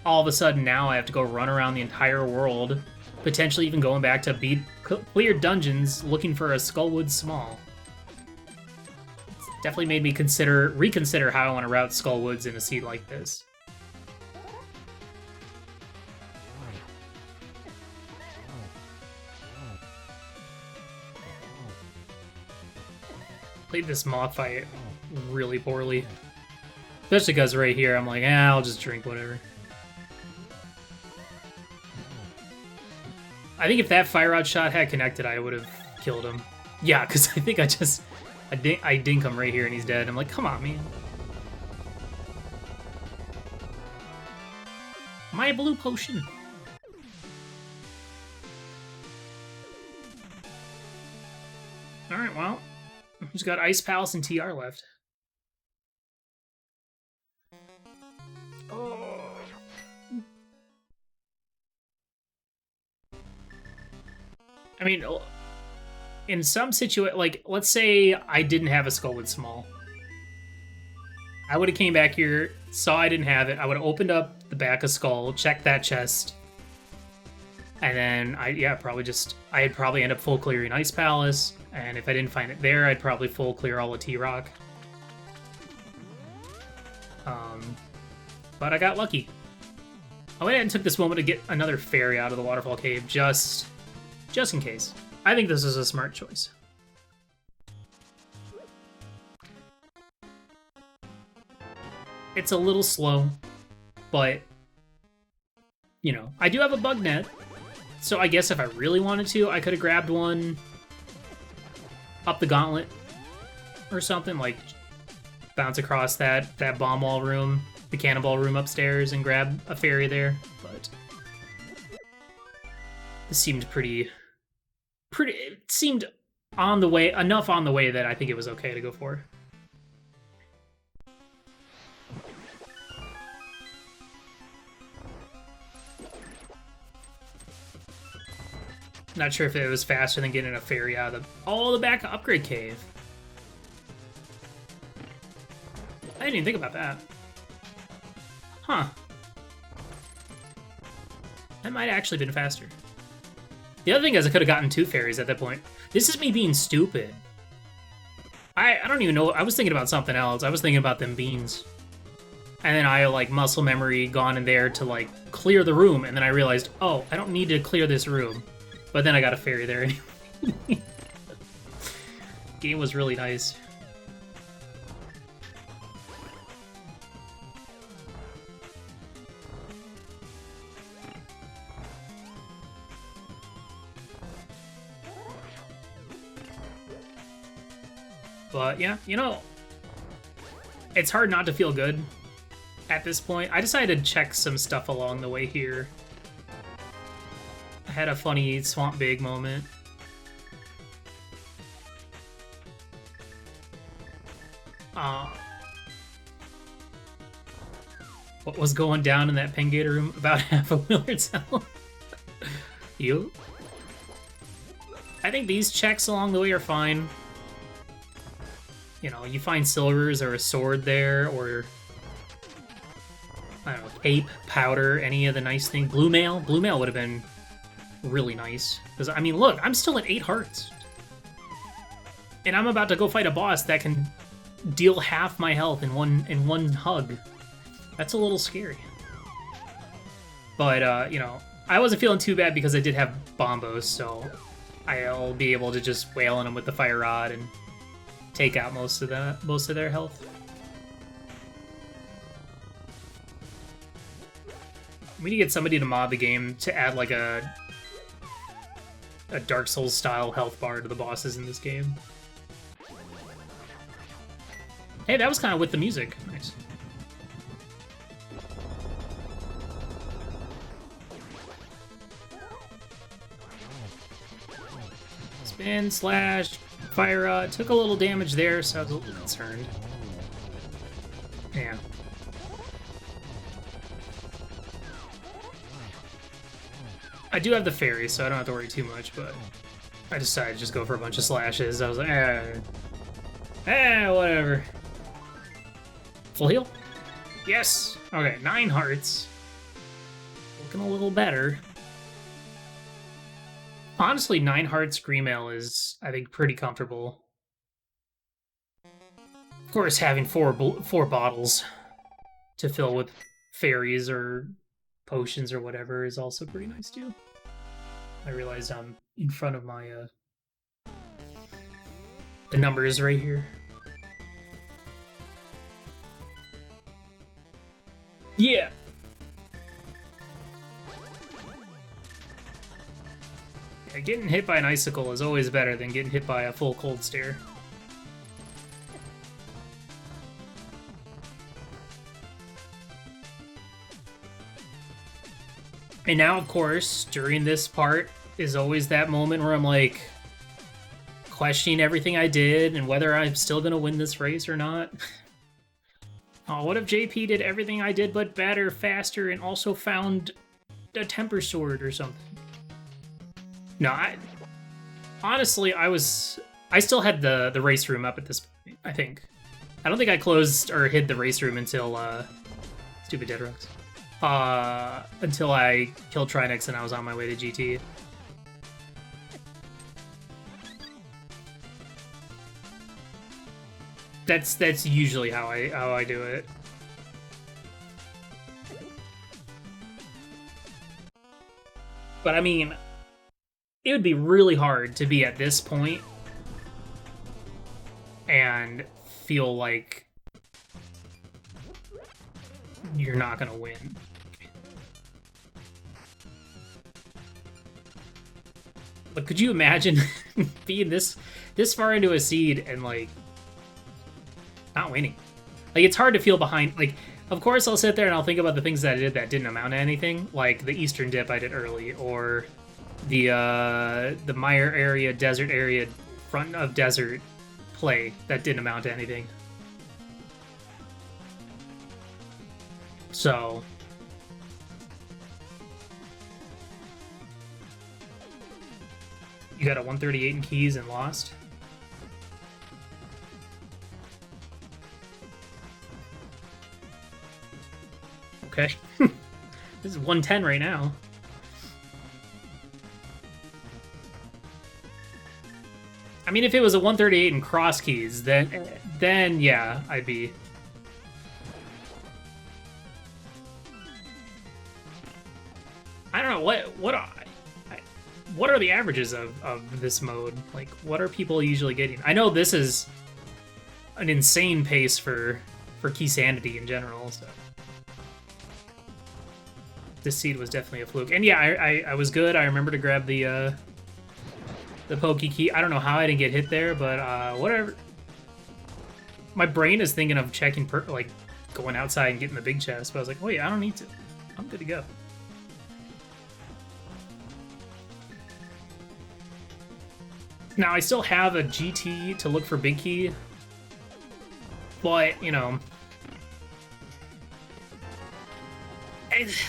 Speaker 1: all of a sudden now I have to go run around the entire world, potentially even going back to cleared dungeons looking for a Skullwood Small. It's definitely made me reconsider how I want to route Skullwoods in a seed like this. Played this moth fight really poorly. Especially because right here, I'm like, I'll just drink whatever. I think if that Fire Rod shot had connected, I would have killed him. Yeah, because I think I dink him right here and he's dead. I'm like, come on, man. My blue potion. Alright, well. Just got Ice Palace and TR left. Oh. I mean, in some situation, like, let's say I didn't have a Skullwood Small. I would have came back here, saw I didn't have it, I would have opened up the back of Skull, checked that chest, and then I'd probably end up full clearing Ice Palace, and if I didn't find it there, I'd probably full clear all of T-Rock. But I got lucky. I went ahead and took this moment to get another fairy out of the Waterfall Cave, just in case. I think this is a smart choice. It's a little slow, but, you know, I do have a bug net, so I guess if I really wanted to, I could have grabbed one up the gauntlet or something, like bounce across that bomb wall room, the cannonball room upstairs, and grab a fairy there, but this seemed it seemed enough on the way that I think it was okay to go for. Not sure if it was faster than getting a fairy out of the back upgrade cave. I didn't even think about that. Huh. That might have actually been faster. The other thing is I could have gotten 2 fairies at that point. This is me being stupid. I don't even know. I was thinking about something else. I was thinking about them beans. And then I, like, muscle memory gone in there to, like, clear the room. And then I realized, oh, I don't need to clear this room. But then I got a fairy there anyway. Game was really nice. But yeah, you know, it's hard not to feel good at this point. I decided to check some stuff along the way here. I had a funny Swamp Big moment. What was going down in that Pengator room? About half a Willard's health. You? I think these checks along the way are fine. You know, you find silvers or a sword there, or I don't know, cape, powder, any of the nice things. Blue mail? Blue mail would have been really nice. Because, I mean, look, I'm still at 8 hearts. And I'm about to go fight a boss that can deal half my health in one hug. That's a little scary. But, you know, I wasn't feeling too bad because I did have bombos, so I'll be able to just wail on them with the fire rod and take out most of their health. We need to get somebody to mod the game to add like a Dark Souls style health bar to the bosses in this game. Hey, that was kind of with the music. Nice. Spin, slash, fire took a little damage there, so I was a little concerned. Yeah. I do have the fairy, so I don't have to worry too much, but I decided to just go for a bunch of slashes. I was like, whatever. Full heal? Yes! Okay, 9 hearts. Looking a little better. Honestly, 9 hearts Screamail is, I think, pretty comfortable. Of course, having four bottles to fill with fairies or potions or whatever is also pretty nice too. I realized I'm in front of my the numbers right here. Yeah. Yeah, getting hit by an icicle is always better than getting hit by a full cold stare. And now, of course, during this part is always that moment where I'm like questioning everything I did and whether I'm still gonna win this race or not. Oh, what if JP did everything I did but better, faster, and also found a temper sword or something? No, honestly, I still had the race room up at this point, I think. I don't think I closed or hid the race room until, stupid Dead Rocks. Until I killed Trinix and I was on my way to GT. That's usually how I do it. But I mean, it would be really hard to be at this point and feel like you're not gonna win. But could you imagine being this far into a seed and like not winning? Like, it's hard to feel behind. Like, of course I'll sit there and I'll think about the things that I did that didn't amount to anything, like the Eastern dip I did early, or the Mire area, desert area, front of desert play that didn't amount to anything. So you got a 138 in keys and lost? Okay. Okay. This is 110 right now. I mean, if it was a 138 in cross keys, then yeah, I'd be... I don't know, what are the averages of this mode? Like, what are people usually getting? I know this is an insane pace for Keysanity in general, so... This seed was definitely a fluke. And yeah, I was good. I remember to grab the pokey key. I don't know how I didn't get hit there, but whatever. My brain is thinking of checking, like, going outside and getting the big chest, but I was like, oh yeah, I don't need to. I'm good to go. Now, I still have a GT to look for big key, but, you know...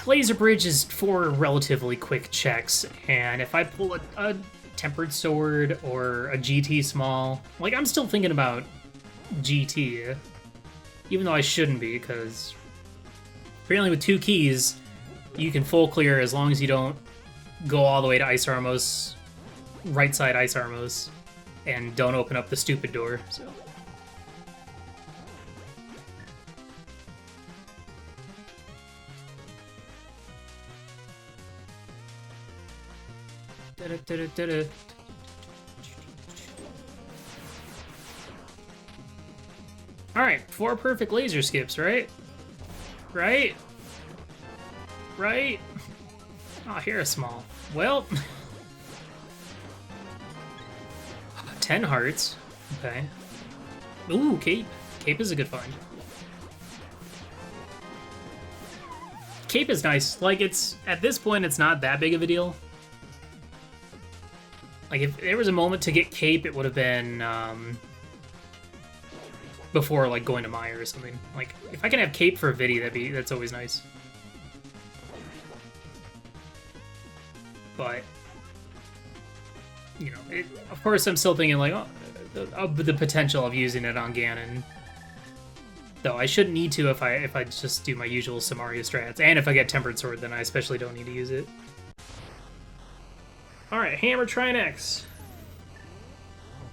Speaker 1: Laser Bridge is for relatively quick checks, and if I pull a Tempered Sword or a GT small, like, I'm still thinking about GT, even though I shouldn't be, because apparently with 2 keys, you can full clear as long as you don't go all the way to Ice Armos, right side Ice Armos, and don't open up the stupid door, so... Alright, 4 perfect laser skips, right? Right? Right? Oh, here a small. Well... 10 hearts. Okay. Ooh, Cape. Cape is a good find. Cape is nice. Like, it's... At this point, it's not that big of a deal. Like, if there was a moment to get Cape, it would have been, before, like, going to Maya or something. Like, if I can have Cape for a Viddy, that's always nice. But, you know, of course I'm still thinking, like, the potential of using it on Ganon. Though I shouldn't need to if I just do my usual Samaria strats. And if I get Tempered Sword, then I especially don't need to use it. Alright, Hammer Trinex.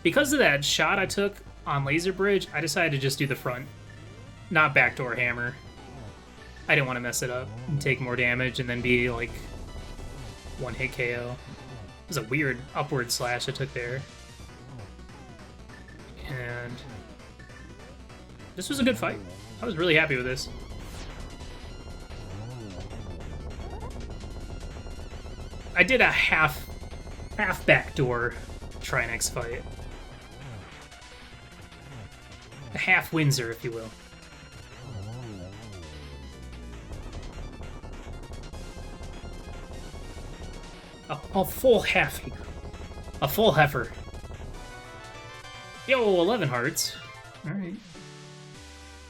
Speaker 1: Because of that shot I took on Laser Bridge, I decided to just do the front, not backdoor hammer. I didn't want to mess it up and take more damage and then be like 1-hit KO. It was a weird upward slash I took there. And this was a good fight. I was really happy with this. I did a half backdoor Trinex fight. A half Windsor, if you will. A full half. A full heifer. Yo, 11 hearts. Alright.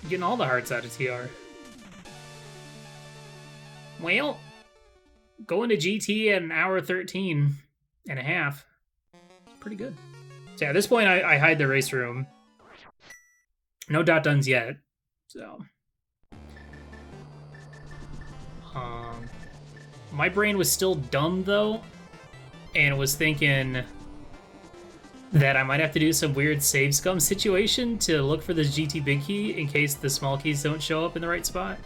Speaker 1: Getting all the hearts out of TR. Well, going to GT at an hour 13 and a half. Pretty good. So yeah, at this point, I hide the race room. No dot duns yet, so. My brain was still dumb, though, and was thinking that I might have to do some weird save scum situation to look for this GT big key in case the small keys don't show up in the right spot.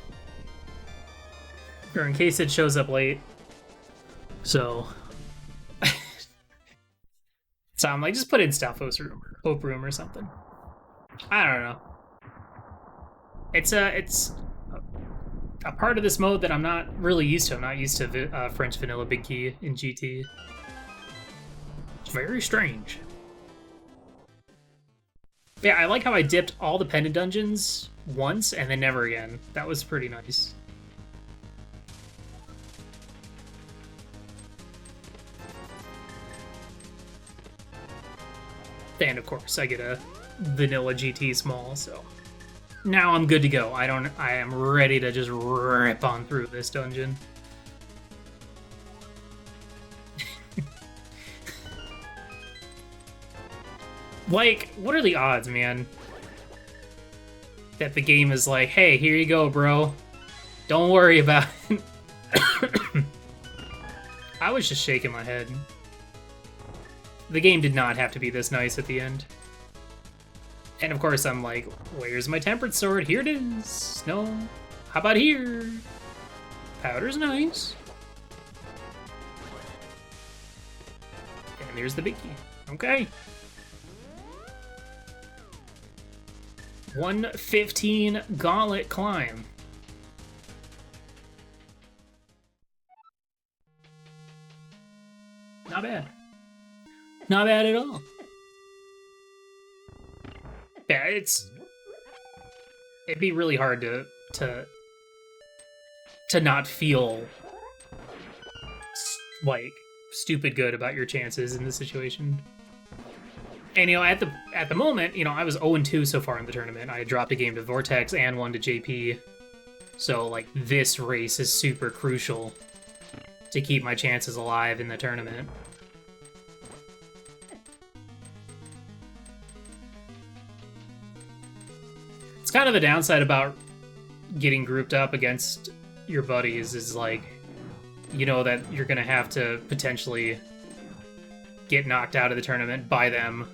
Speaker 1: Or in case it shows up late. So... So I'm like, just put in Stalfos Room or Hope Room or something. I don't know. It's a part of this mode that I'm not really used to. I'm not used to French Vanilla Big Key in GT. It's very strange. Yeah, I like how I dipped all the pendant dungeons once and then never again. That was pretty nice. And of course, I get a vanilla GT small, so now I'm good to go. I am ready to just rip on through this dungeon. Like, what are the odds, man? That the game is like, hey, here you go, bro. Don't worry about it. I was just shaking my head. The game did not have to be this nice at the end. And of course I'm like, where's my tempered sword? Here it is. No. How about here? Powder's nice. And there's the big key. Okay. 115 gauntlet climb. Not bad. Not bad at all. Yeah, it'd be really hard to not feel like stupid good about your chances in this situation. And you know, at the moment, you know, I was 0-2 so far in the tournament. I had dropped a game to Vortex and one to JP. So like this race is super crucial to keep my chances alive in the tournament. It's kind of the downside about getting grouped up against your buddies is like, you know that you're gonna have to potentially get knocked out of the tournament by them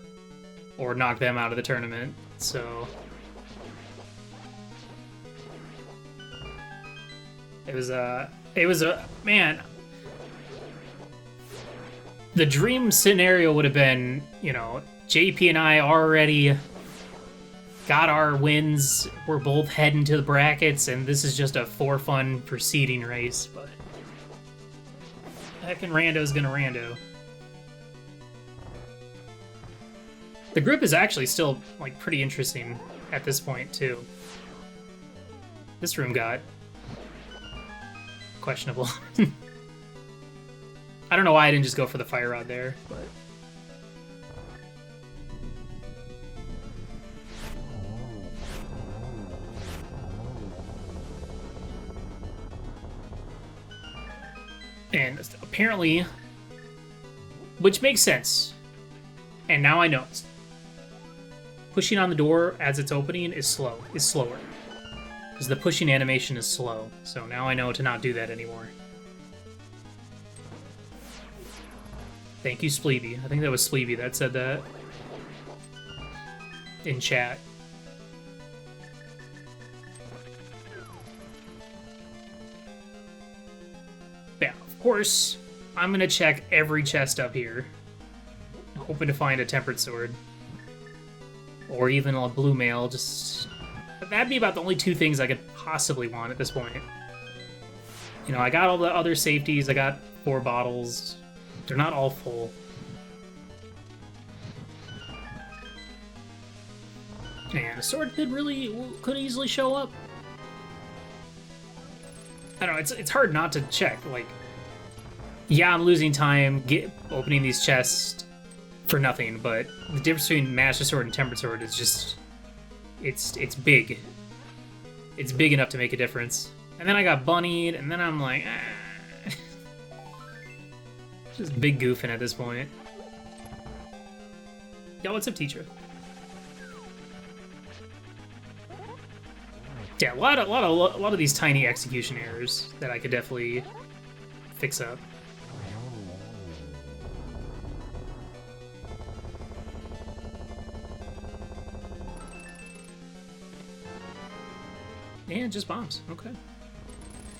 Speaker 1: or knock them out of the tournament, so it was a man, the dream scenario would have been, you know, JP and I already got our wins, we're both heading to the brackets, and this is just a for fun proceeding race, but heckin' rando's gonna rando. The group is actually still like pretty interesting at this point too. This room got questionable. I don't know why I didn't just go for the fire rod there, but and apparently, which makes sense, and now I know it's pushing on the door as it's opening is slower, because the pushing animation is slow, so now I know to not do that anymore. Thank you, Spleeby. I think that was Spleeby that said that in chat. Yeah, of course, I'm gonna check every chest up here, hoping to find a tempered sword. Or even a blue mail, just... That'd be about the only two things I could possibly want at this point. You know, I got all the other safeties, I got 4 bottles. They're not all full. And a sword could easily show up. I don't know, it's hard not to check, like... Yeah, I'm losing time opening these chests for nothing, but the difference between Master Sword and Tempered Sword is just... It's big. It's big enough to make a difference. And then I got bunnied, and then I'm like, ah. Just big goofing at this point. Yo, what's up, teacher? Yeah, a lot of these tiny execution errors that I could definitely fix up. And just bombs. Okay.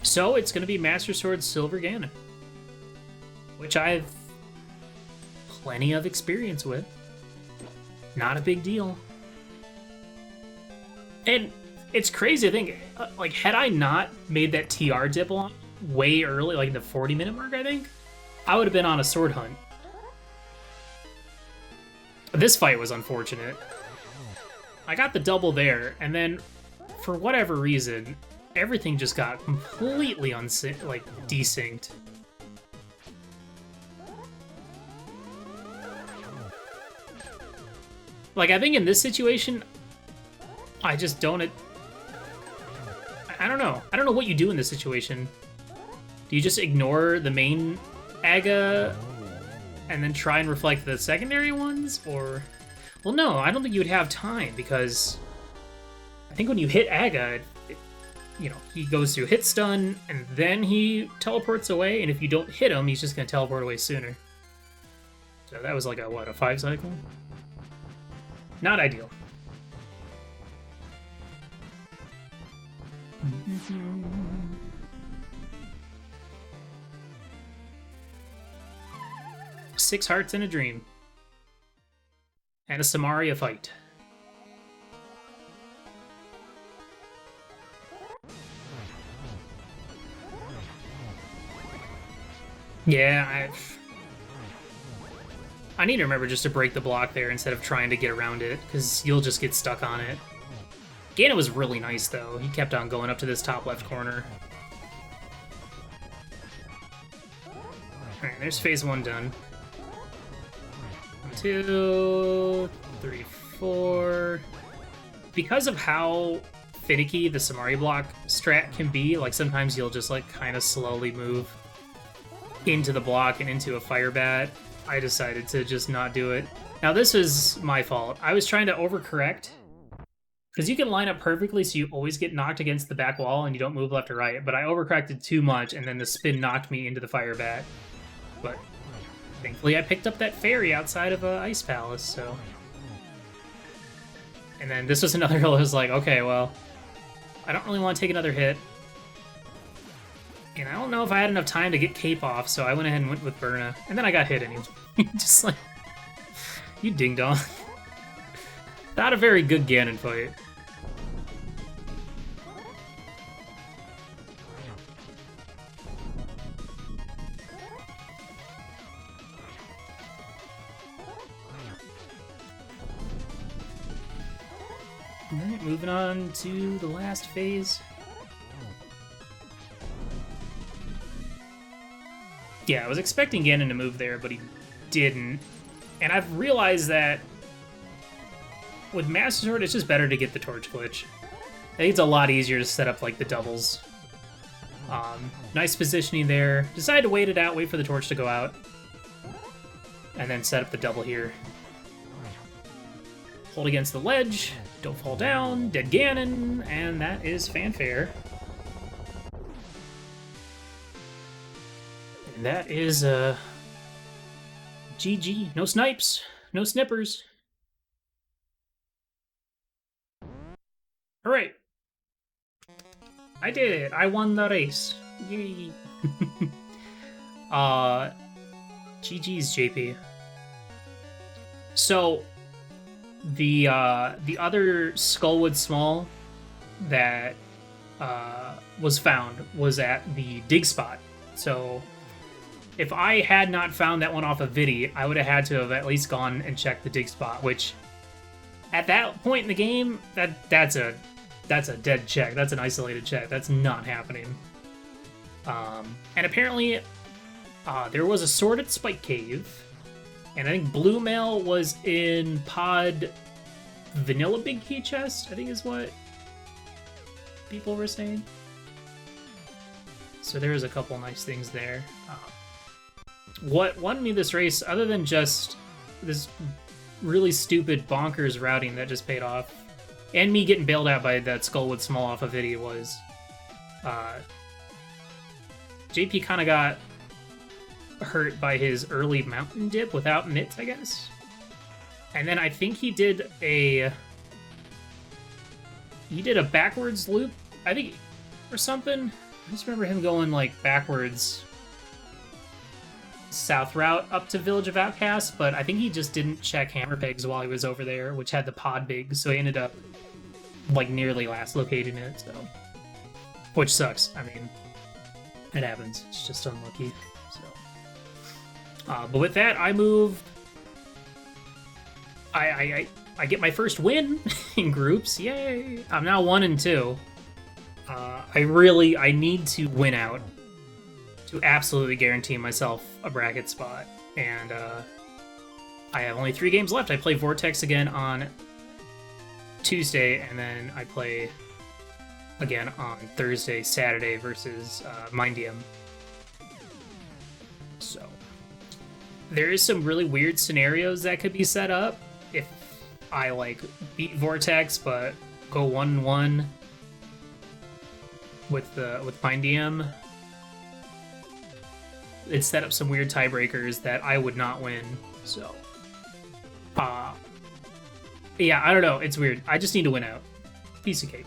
Speaker 1: So it's going to be Master Sword Silver Ganon, which I have plenty of experience with. Not a big deal. And it's crazy, I think, like, had I not made that TR dip on way early, like the 40-minute mark, I think, I would have been on a sword hunt. This fight was unfortunate. I got the double there, and then for whatever reason, everything just got completely desynced. Like, I think in this situation, I just don't... I don't know. I don't know what you do in this situation. Do you just ignore the main Aga and then try and reflect the secondary ones? Or... Well, no, I don't think you would have time, because I think when you hit Aga, you know, he goes through hit stun, and then he teleports away, and if you don't hit him, he's just going to teleport away sooner. So that was like a, what, a 5 cycle? Not ideal. Six hearts and a dream. And a Samaria fight. Yeah, I need to remember just to break the block there instead of trying to get around it, because you'll just get stuck on it. Ganon was really nice, though. He kept on going up to this top left corner. Alright, there's phase 1 done. 1, 2, 3, 4. Because of how finicky the Samari block strat can be, like sometimes you'll just like kind of slowly move into the block and into a fire bat, I decided to just not do it. Now this is my fault. I was trying to overcorrect, because you can line up perfectly so you always get knocked against the back wall and you don't move left or right, but I overcorrected too much and then the spin knocked me into the fire bat. But thankfully I picked up that fairy outside of Ice Palace, so... And then this was another hill that was like, okay, well, I don't really want to take another hit. And I don't know if I had enough time to get Cape off, so I went ahead and went with Burna. And then I got hit anyway. Just like, you ding-dong. Not a very good Ganon fight. Alright, moving on to the last phase. Yeah, I was expecting Ganon to move there, but he didn't. And I've realized that with Master Sword, it's just better to get the torch glitch. I think it's a lot easier to set up like the doubles. Nice positioning there. Decided to wait it out, wait for the torch to go out. And then set up the double here. Hold against the ledge, don't fall down, dead Ganon, and that is fanfare. And that is, GG. No snipes, no snippers. Alright. I did it. I won the race. Yay. GG's, JP. So, the other Skullwood Small that was found was at the dig spot. So if I had not found that one off of Vidi, I would have had to have at least gone and checked the dig spot, which at that point in the game, that's a dead check. That's an isolated check. That's not happening. And apparently there was a sword at Spike Cave. And I think Blue Mail was in Pod Vanilla Big Key Chest, I think is what people were saying. So there was a couple nice things there. What won me this race, other than just this really stupid bonkers routing that just paid off, and me getting bailed out by that Skullwood Small off of Vidi, was JP kind of got hurt by his early mountain dip without mitts, I guess. And then I think he did a backwards loop, I think, or something. I just remember him going like backwards south route up to Village of Outcasts, but I think he just didn't check hammer pegs while he was over there, which had the pod big, so he ended up like nearly last locating it, so, which sucks. I mean, it happens. It's just unlucky. But with that, I move. I get my first win in groups. Yay! I'm now 1 and 2. I need to win out to absolutely guarantee myself a bracket spot. And I have only 3 games left. I play Vortex again on Tuesday, and then I play again on Thursday, Saturday versus Mindium. So there is some really weird scenarios that could be set up if I like beat Vortex but go 1-1 with Pine DM. It set up some weird tiebreakers that I would not win. So, yeah, I don't know. It's weird. I just need to win out. Piece of cake.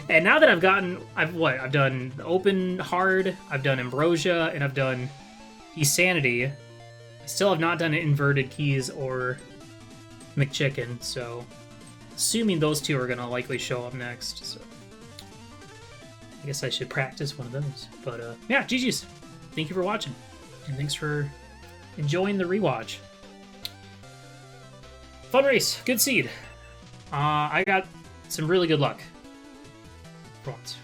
Speaker 1: And now that I've done Open Hard, I've done Ambrosia, and I've done Keysanity. I still have not done Inverted Keys or McChicken, so assuming those two are gonna likely show up next, so I guess I should practice one of those. But yeah, GG's. Thank you for watching, and thanks for enjoying the rewatch. Fun race, good seed. I got some really good luck for once.